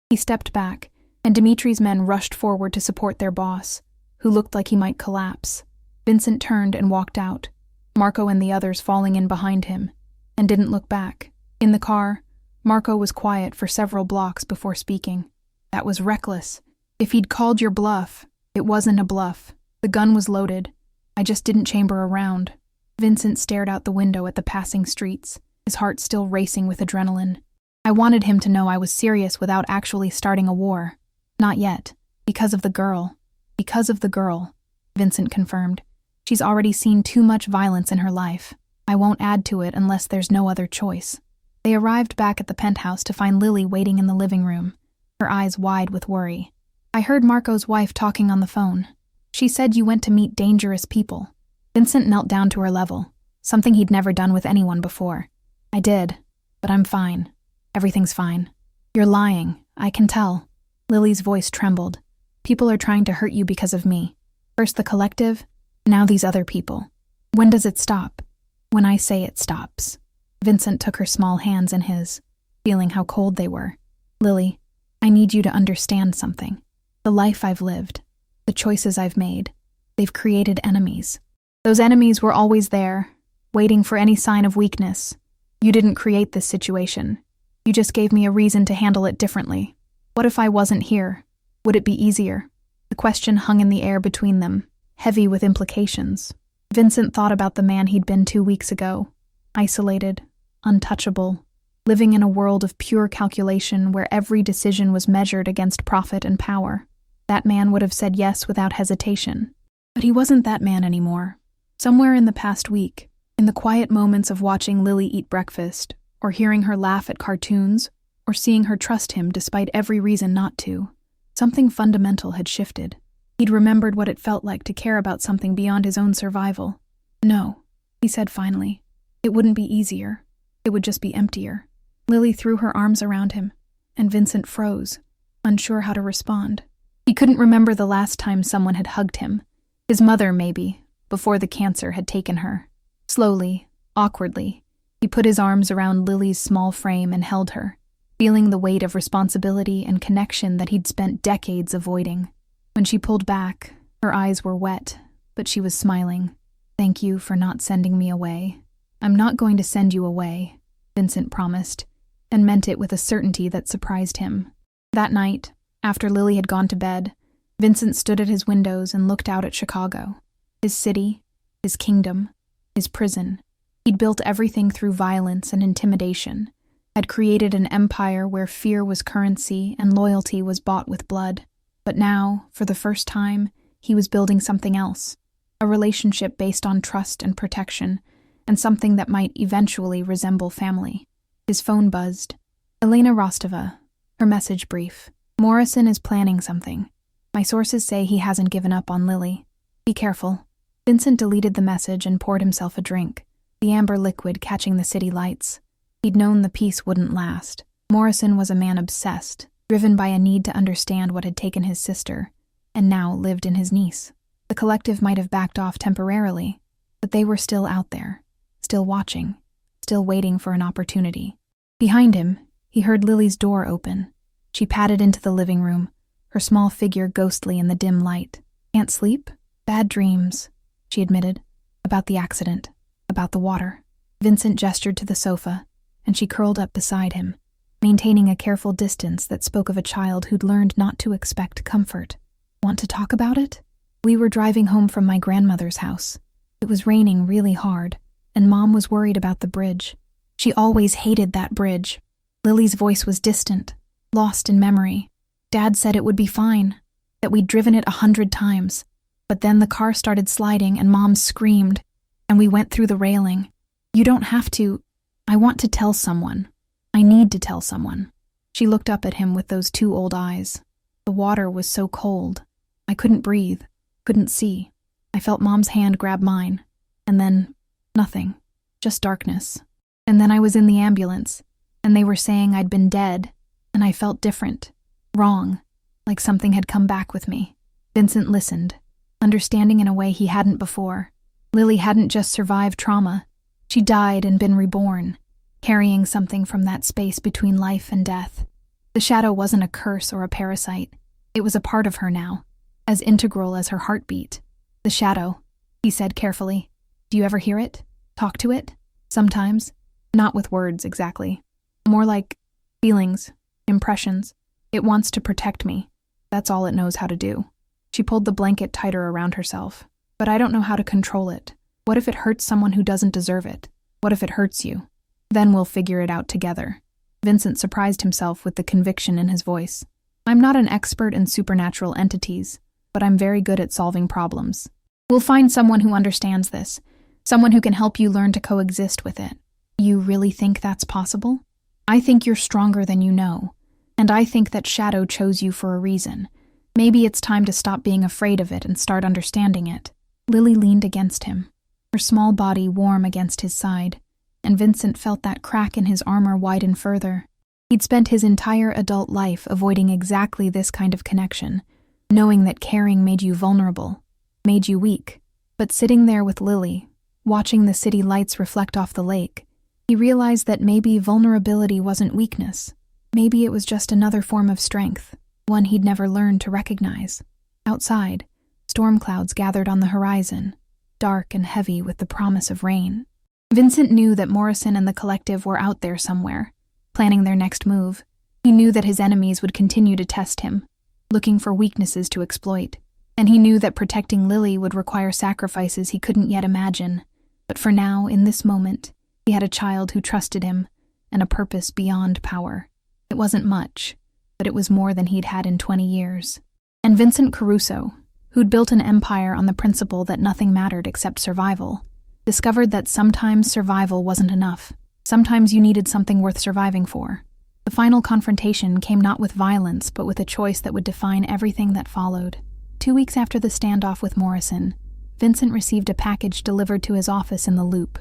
A: He stepped back, and Dmitry's men rushed forward to support their boss, who looked like he might collapse. Vincent turned and walked out, Marco and the others falling in behind him, and didn't look back. In the car, Marco was quiet for several blocks before speaking. "That was reckless. If he'd called your bluff, it wasn't a bluff. The gun was loaded. I just didn't chamber a round." Vincent stared out the window at the passing streets, his heart still racing with adrenaline. "I wanted him to know I was serious without actually starting a war. Not yet. Because of the girl." "Because of the girl," Vincent confirmed. "She's already seen too much violence in her life. I won't add to it unless there's no other choice." They arrived back at the penthouse to find Lily waiting in the living room, her eyes wide with worry. "I heard Marco's wife talking on the phone. She said you went to meet dangerous people." Vincent knelt down to her level, something he'd never done with anyone before. "I did, but I'm fine. Everything's fine." "You're lying, I can tell." Lily's voice trembled. "People are trying to hurt you because of me. First the collective, now these other people. When does it stop?" "When I say it stops." Vincent took her small hands in his, feeling how cold they were. "Lily, I need you to understand something. The life I've lived, the choices I've made, they've created enemies. Those enemies were always there, waiting for any sign of weakness. You didn't create this situation. You just gave me a reason to handle it differently. What if I wasn't here? Would it be easier?" The question hung in the air between them, heavy with implications. Vincent thought about the man he'd been 2 weeks ago, isolated, untouchable, living in a world of pure calculation where every decision was measured against profit and power. That man would have said yes without hesitation. But he wasn't that man anymore. Somewhere in the past week, in the quiet moments of watching Lily eat breakfast, or hearing her laugh at cartoons, or seeing her trust him despite every reason not to, something fundamental had shifted. He'd remembered what it felt like to care about something beyond his own survival. "No," he said finally. "It wouldn't be easier. It would just be emptier." Lily threw her arms around him, and Vincent froze, unsure how to respond. He couldn't remember the last time someone had hugged him. His mother, maybe, before the cancer had taken her. Slowly, awkwardly, He put his arms around Lily's small frame and held her, feeling the weight of responsibility and connection that he'd spent decades avoiding. When she pulled back, her eyes were wet, but she was smiling. "Thank you for not sending me away." "I'm not going to send you away," Vincent promised, and meant it with a certainty that surprised him. That night, after Lily had gone to bed, Vincent stood at his windows and looked out at Chicago. His city, his kingdom, his prison. He'd built everything through violence and intimidation, had created an empire where fear was currency and loyalty was bought with blood. But now, for the first time, he was building something else, a relationship based on trust and protection, and something that might eventually resemble family. His phone buzzed. Elena Rostova. Her message brief. "Morrison is planning something. My sources say he hasn't given up on Lily. Be careful." Vincent deleted the message and poured himself a drink, the amber liquid catching the city lights. He'd known the peace wouldn't last. Morrison was a man obsessed, driven by a need to understand what had taken his sister, and now lived in his niece. The collective might have backed off temporarily, but they were still out there, still watching, still waiting for an opportunity. Behind him, he heard Lily's door open. She padded into the living room, her small figure ghostly in the dim light. "Can't sleep? Bad dreams," she admitted. "About the accident, about the water." Vincent gestured to the sofa, and she curled up beside him, maintaining a careful distance that spoke of a child who'd learned not to expect comfort. "Want to talk about it?" "We were driving home from my grandmother's house. It was raining really hard, and Mom was worried about the bridge. She always hated that bridge." Lily's voice was distant, lost in memory. "Dad said it would be fine, that we'd driven it 100 times. But then the car started sliding and Mom screamed, and we went through the railing. You don't have to. I want to tell someone. I need to tell someone." She looked up at him with those two old eyes. The water was so cold. I couldn't breathe, couldn't see. I felt Mom's hand grab mine. And then, nothing. Just darkness. And then I was in the ambulance, and they were saying I'd been dead, and I felt different, wrong, like something had come back with me. Vincent listened, understanding in a way he hadn't before. Lily hadn't just survived trauma. She died and been reborn, carrying something from that space between life and death. The shadow wasn't a curse or a parasite. It was a part of her now, as integral as her heartbeat. "The shadow," he said carefully. "Do you ever hear it? Talk to it?" "Sometimes. Not with words, exactly. More like feelings, impressions. It wants to protect me. That's all it knows how to do." She pulled the blanket tighter around herself. "But I don't know how to control it. What if it hurts someone who doesn't deserve it? What if it hurts you? Then we'll figure it out together." Vincent surprised himself with the conviction in his voice. "I'm not an expert in supernatural entities, but I'm very good at solving problems. We'll find someone who understands this, someone who can help you learn to coexist with it." "You really think that's possible?" "I think you're stronger than you know, and I think that Shadow chose you for a reason. Maybe it's time to stop being afraid of it and start understanding it." Lily leaned against him, her small body warm against his side, and Vincent felt that crack in his armor widen further. He'd spent his entire adult life avoiding exactly this kind of connection, knowing that caring made you vulnerable, made you weak. But sitting there with Lily, watching the city lights reflect off the lake, he realized that maybe vulnerability wasn't weakness. Maybe it was just another form of strength, one he'd never learned to recognize. Outside, storm clouds gathered on the horizon, dark and heavy with the promise of rain. Vincent knew that Morrison and the collective were out there somewhere, planning their next move. He knew that his enemies would continue to test him, looking for weaknesses to exploit. And he knew that protecting Lily would require sacrifices he couldn't yet imagine. But for now, in this moment, he had a child who trusted him, and a purpose beyond power. It wasn't much, but it was more than he'd had in 20 years. And Vincent Caruso, who'd built an empire on the principle that nothing mattered except survival, discovered that sometimes survival wasn't enough. Sometimes you needed something worth surviving for. The final confrontation came not with violence, but with a choice that would define everything that followed. 2 weeks after the standoff with Morrison, Vincent received a package delivered to his office in the Loop,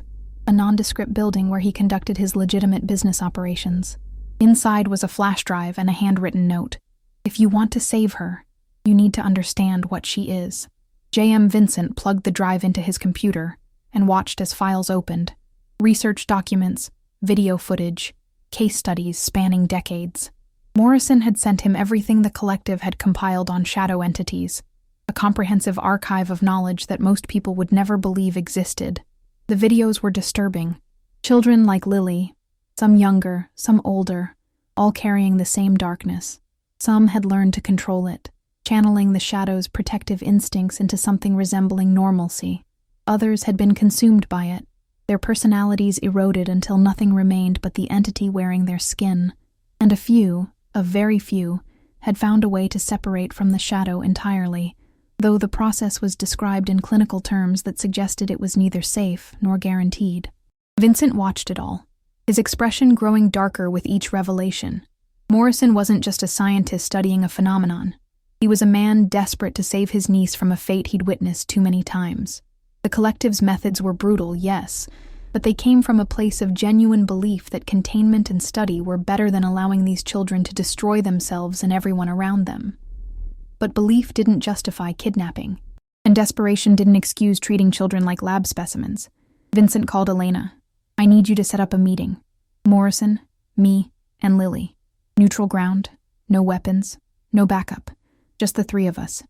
A: a nondescript building where he conducted his legitimate business operations. Inside was a flash drive and a handwritten note. "If you want to save her, you need to understand what she is." J.M. Vincent plugged the drive into his computer and watched as files opened. Research documents, video footage, case studies spanning decades. Morrison had sent him everything the collective had compiled on shadow entities, a comprehensive archive of knowledge that most people would never believe existed. The videos were disturbing. Children like Lily, some younger, some older, all carrying the same darkness. Some had learned to control it, channeling the shadow's protective instincts into something resembling normalcy. Others had been consumed by it, their personalities eroded until nothing remained but the entity wearing their skin. And a few, a very few, had found a way to separate from the shadow entirely, though the process was described in clinical terms that suggested it was neither safe nor guaranteed. Vincent watched it all, his expression growing darker with each revelation. Morrison wasn't just a scientist studying a phenomenon. He was a man desperate to save his niece from a fate he'd witnessed too many times. The collective's methods were brutal, yes, but they came from a place of genuine belief that containment and study were better than allowing these children to destroy themselves and everyone around them. But belief didn't justify kidnapping, and desperation didn't excuse treating children like lab specimens. Vincent called Elena. "I need you to set up a meeting. Morrison, me, and Lily. Neutral ground, no weapons, no backup. Just the three of us."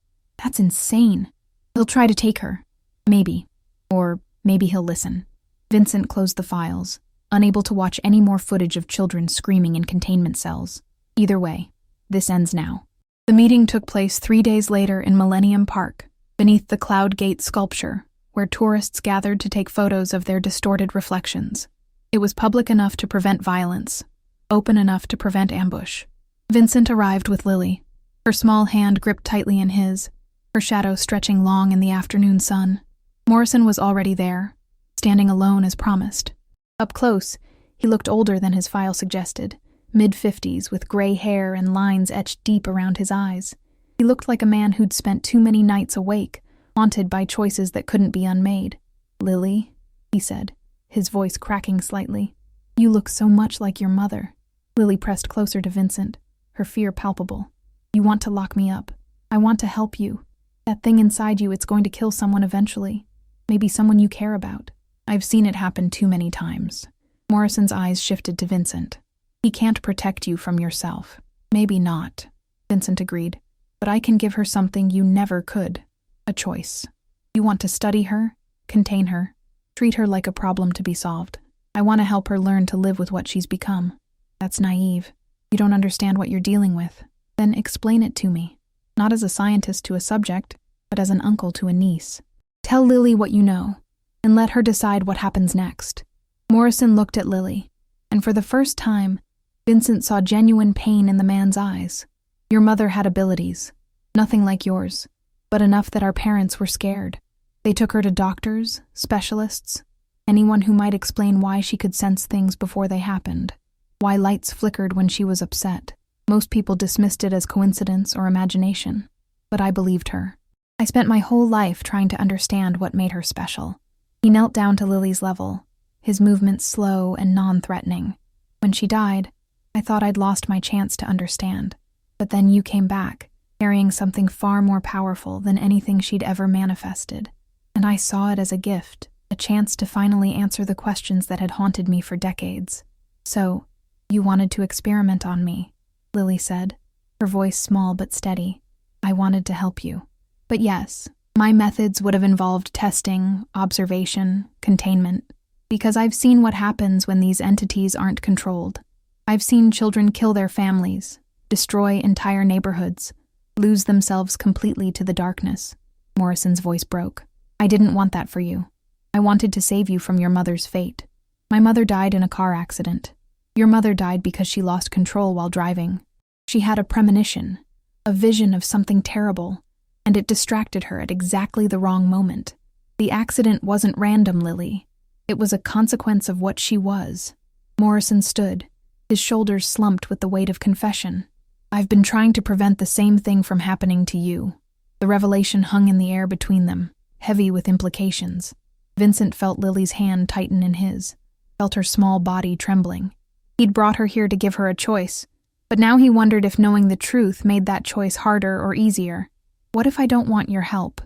A: "That's insane." "He'll try to take her. Maybe. Or maybe he'll listen." Vincent closed the files, unable to watch any more footage of children screaming in containment cells. Either way, this ends now. The meeting took place 3 days later in Millennium Park, beneath the Cloud Gate sculpture, where tourists gathered to take photos of their distorted reflections. It was public enough to prevent violence, open enough to prevent ambush. Vincent arrived with Lily, her small hand gripped tightly in his, her shadow stretching long in the afternoon sun. Morrison was already there, standing alone as promised. Up close, he looked older than his file suggested, mid-50s with gray hair and lines etched deep around his eyes. He looked like a man who'd spent too many nights awake, haunted by choices that couldn't be unmade. "Lily," he said, his voice cracking slightly, "you look so much like your mother." Lily pressed closer to Vincent, her fear palpable. "You want to lock me up. I want to help you. That thing inside you, it's going to kill someone eventually. Maybe someone you care about. I've seen it happen too many times." Morrison's eyes shifted to Vincent. "He can't protect you from yourself." "Maybe not," Vincent agreed. "But I can give her something you never could. A choice. You want to study her, contain her, treat her like a problem to be solved. I want to help her learn to live with what she's become." "That's naive. You don't understand what you're dealing with. Then explain it to me. Not as a scientist to a subject, but as an uncle to a niece. Tell Lily what you know, and let her decide what happens next." Morrison looked at Lily, and for the first time, Vincent saw genuine pain in the man's eyes. "Your mother had abilities, nothing like yours, but enough that our parents were scared. They took her to doctors, specialists, anyone who might explain why she could sense things before they happened, why lights flickered when she was upset. Most people dismissed it as coincidence or imagination, but I believed her. I spent my whole life trying to understand what made her special." He knelt down to Lily's level, his movements slow and non-threatening. "When she died, I thought I'd lost my chance to understand. But then you came back, carrying something far more powerful than anything she'd ever manifested. And I saw it as a gift, a chance to finally answer the questions that had haunted me for decades. So, you wanted to experiment on me," Lily said, her voice small but steady. "I wanted to help you. But yes, my methods would have involved testing, observation, containment, because I've seen what happens when these entities aren't controlled. I've seen children kill their families, destroy entire neighborhoods, lose themselves completely to the darkness." Morrison's voice broke. "I didn't want that for you. I wanted to save you from your mother's fate. My mother died in a car accident. Your mother died because she lost control while driving. She had a premonition, a vision of something terrible, and it distracted her at exactly the wrong moment. The accident wasn't random, Lily. It was a consequence of what she was." Morrison stood, his shoulders slumped with the weight of confession. "I've been trying to prevent the same thing from happening to you." The revelation hung in the air between them, heavy with implications. Vincent felt Lily's hand tighten in his, felt her small body trembling. He'd brought her here to give her a choice, but now he wondered if knowing the truth made that choice harder or easier. "What if I don't want your help?"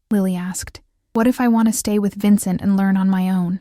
A: Lily asked. "What if I want to stay with Vincent and learn on my own?"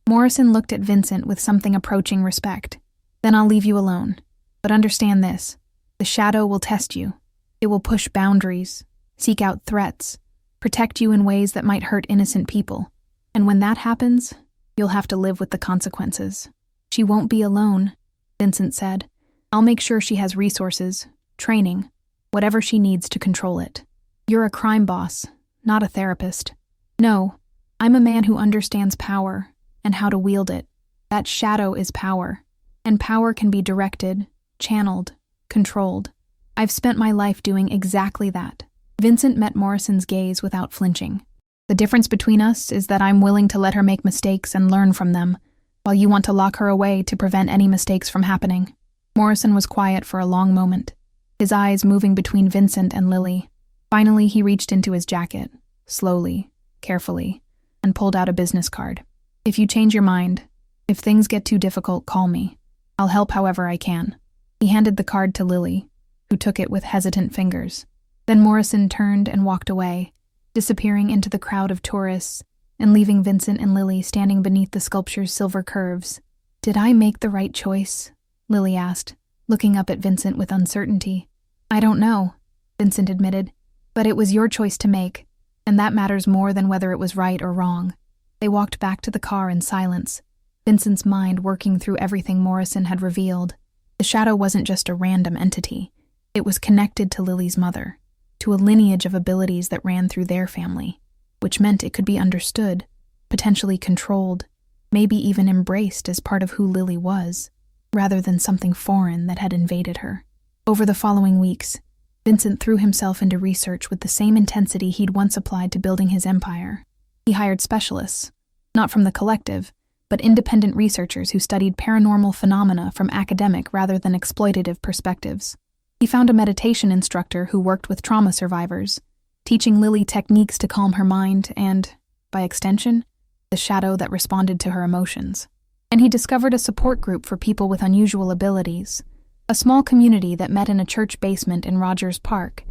A: Morrison looked at Vincent with something approaching respect. Then I'll leave you alone. But understand this. The shadow will test you. It will push boundaries, seek out threats, protect you in ways that might hurt innocent people. And when that happens, you'll have to live with the consequences. She won't be alone, Vincent said. I'll make sure she has resources, training, whatever she needs to control it. You're a crime boss, not a therapist. No, I'm a man who understands power and how to wield it. That shadow is power, and power can be directed, channeled, controlled. I've spent my life doing exactly that. Vincent met Morrison's gaze without flinching. The difference between us is that I'm willing to let her make mistakes and learn from them, while you want to lock her away to prevent any mistakes from happening. Morrison was quiet for a long moment, his eyes moving between Vincent and Lily. Finally, he reached into his jacket, slowly, carefully, and pulled out a business card. If you change your mind, if things get too difficult, call me. I'll help however I can. He handed the card to Lily, who took it with hesitant fingers. Then Morrison turned and walked away, disappearing into the crowd of tourists and leaving Vincent and Lily standing beneath the sculpture's silver curves. Did I make the right choice? Lily asked, looking up at Vincent with uncertainty. I don't know, Vincent admitted, but it was your choice to make, and that matters more than whether it was right or wrong. They walked back to the car in silence, Vincent's mind working through everything Morrison had revealed. The shadow wasn't just a random entity. It was connected to Lily's mother, to a lineage of abilities that ran through their family, which meant it could be understood, potentially controlled, maybe even embraced as part of who Lily was, rather than something foreign that had invaded her. Over the following weeks, Vincent threw himself into research with the same intensity he'd once applied to building his empire. He hired specialists, not from the collective, but independent researchers who studied paranormal phenomena from academic rather than exploitative perspectives. He found a meditation instructor who worked with trauma survivors, teaching Lily techniques to calm her mind and, by extension, the shadow that responded to her emotions. And he discovered a support group for people with unusual abilities, a small community that met in a church basement in Rogers Park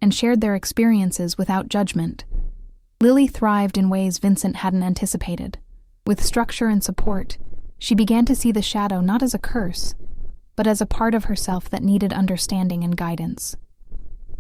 A: and shared their experiences without judgment. Lily thrived in ways Vincent hadn't anticipated. With structure and support, she began to see the shadow not as a curse, but as a part of herself that needed understanding and guidance.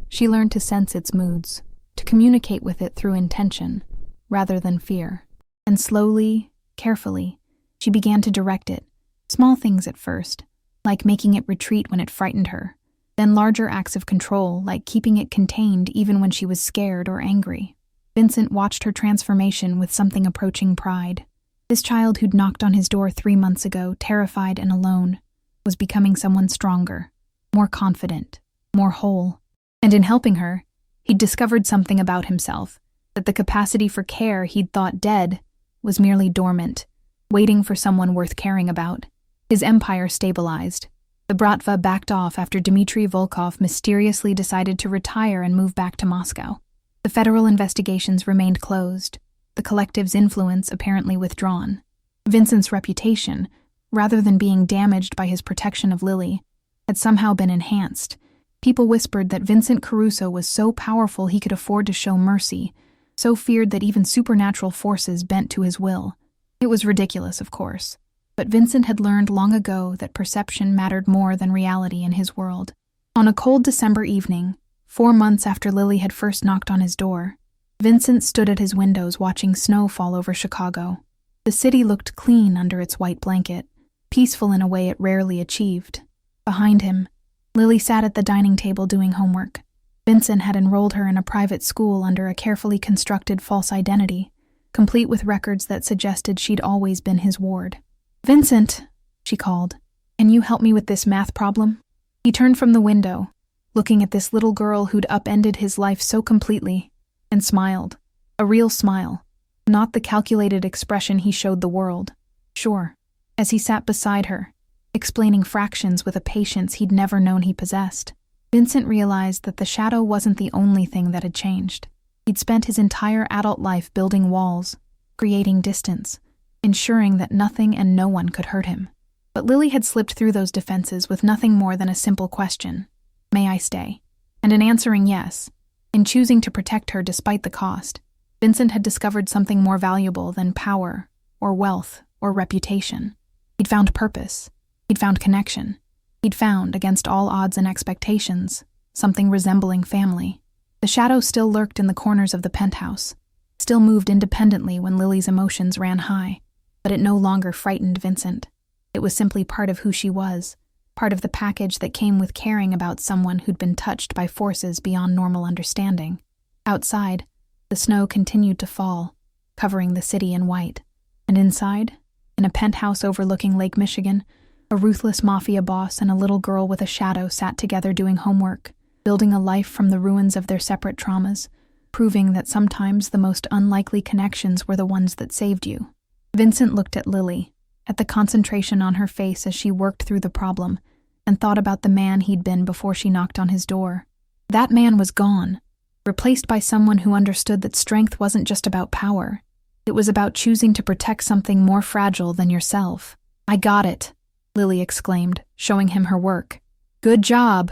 A: She learned to sense its moods, to communicate with it through intention, rather than fear. And slowly, carefully, she began to direct it, small things at first, like making it retreat when it frightened her, then larger acts of control, like keeping it contained even when she was scared or angry. Vincent watched her transformation with something approaching pride. This child who'd knocked on his door 3 months ago, terrified and alone, was becoming someone stronger, more confident, more whole. And in helping her, he'd discovered something about himself, that the capacity for care he'd thought dead was merely dormant, waiting for someone worth caring about. His empire stabilized. The Bratva backed off after Dmitry Volkov mysteriously decided to retire and move back to Moscow. The federal investigations remained closed, the collective's influence apparently withdrawn. Vincent's reputation, rather than being damaged by his protection of Lily, had somehow been enhanced. People whispered that Vincent Caruso was so powerful he could afford to show mercy, so feared that even supernatural forces bent to his will. It was ridiculous, of course, but Vincent had learned long ago that perception mattered more than reality in his world. On a cold December evening, 4 months after Lily had first knocked on his door, Vincent stood at his windows watching snow fall over Chicago. The city looked clean under its white blanket, peaceful in a way it rarely achieved. Behind him, Lily sat at the dining table doing homework. Vincent had enrolled her in a private school under a carefully constructed false identity, complete with records that suggested she'd always been his ward. "Vincent," she called, "can you help me with this math problem?" He turned from the window, looking at this little girl who'd upended his life so completely, and smiled. A real smile, not the calculated expression he showed the world. Sure. As he sat beside her, explaining fractions with a patience he'd never known he possessed, Vincent realized that the shadow wasn't the only thing that had changed. He'd spent his entire adult life building walls, creating distance, ensuring that nothing and no one could hurt him. But Lily had slipped through those defenses with nothing more than a simple question: "May I stay?" And in answering yes, in choosing to protect her despite the cost, Vincent had discovered something more valuable than power or wealth or reputation. He'd found purpose. He'd found connection. He'd found, against all odds and expectations, something resembling family. The shadow still lurked in the corners of the penthouse, still moved independently when Lily's emotions ran high, but it no longer frightened Vincent. It was simply part of who she was, part of the package that came with caring about someone who'd been touched by forces beyond normal understanding. Outside, the snow continued to fall, covering the city in white, and inside, in a penthouse overlooking Lake Michigan, a ruthless mafia boss and a little girl with a shadow sat together doing homework, building a life from the ruins of their separate traumas, proving that sometimes the most unlikely connections were the ones that saved you. Vincent looked at Lily, at the concentration on her face as she worked through the problem, and thought about the man he'd been before she knocked on his door. That man was gone, replaced by someone who understood that strength wasn't just about power. It was about choosing to protect something more fragile than yourself. "I got it," Lily exclaimed, showing him her work. "Good job,"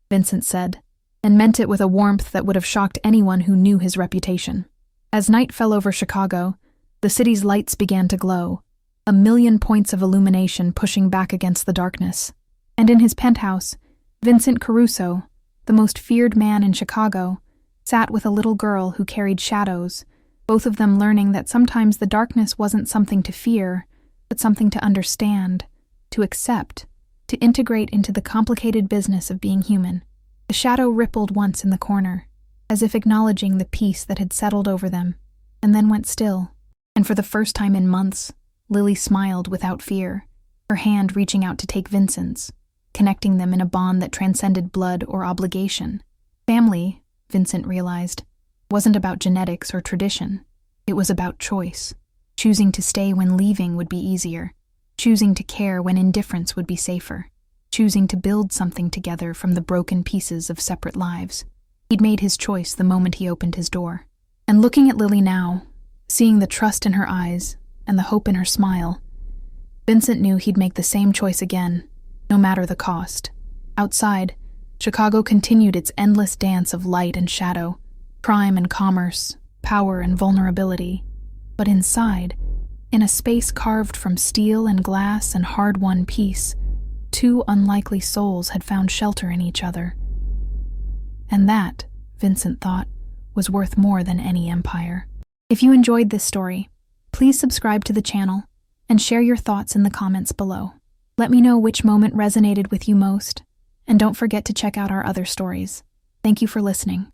A: Vincent said, and meant it with a warmth that would have shocked anyone who knew his reputation. As night fell over Chicago, the city's lights began to glow, a million points of illumination pushing back against the darkness. And in his penthouse, Vincent Caruso, the most feared man in Chicago, sat with a little girl who carried shadows, both of them learning that sometimes the darkness wasn't something to fear, but something to understand, to accept, to integrate into the complicated business of being human. The shadow rippled once in the corner, as if acknowledging the peace that had settled over them, and then went still. And for the first time in months, Lily smiled without fear, her hand reaching out to take Vincent's, connecting them in a bond that transcended blood or obligation. Family, Vincent realized, wasn't about genetics or tradition. It was about choice, choosing to stay when leaving would be easier, choosing to care when indifference would be safer, choosing to build something together from the broken pieces of separate lives. He'd made his choice the moment he opened his door. And looking at Lily now, seeing the trust in her eyes and the hope in her smile, Vincent knew he'd make the same choice again, no matter the cost. Outside, Chicago continued its endless dance of light and shadow, crime and commerce, power and vulnerability. But inside, in a space carved from steel and glass and hard-won peace, two unlikely souls had found shelter in each other. And that, Vincent thought, was worth more than any empire. If you enjoyed this story, please subscribe to the channel and share your thoughts in the comments below. Let me know which moment resonated with you most, and don't forget to check out our other stories. Thank you for listening.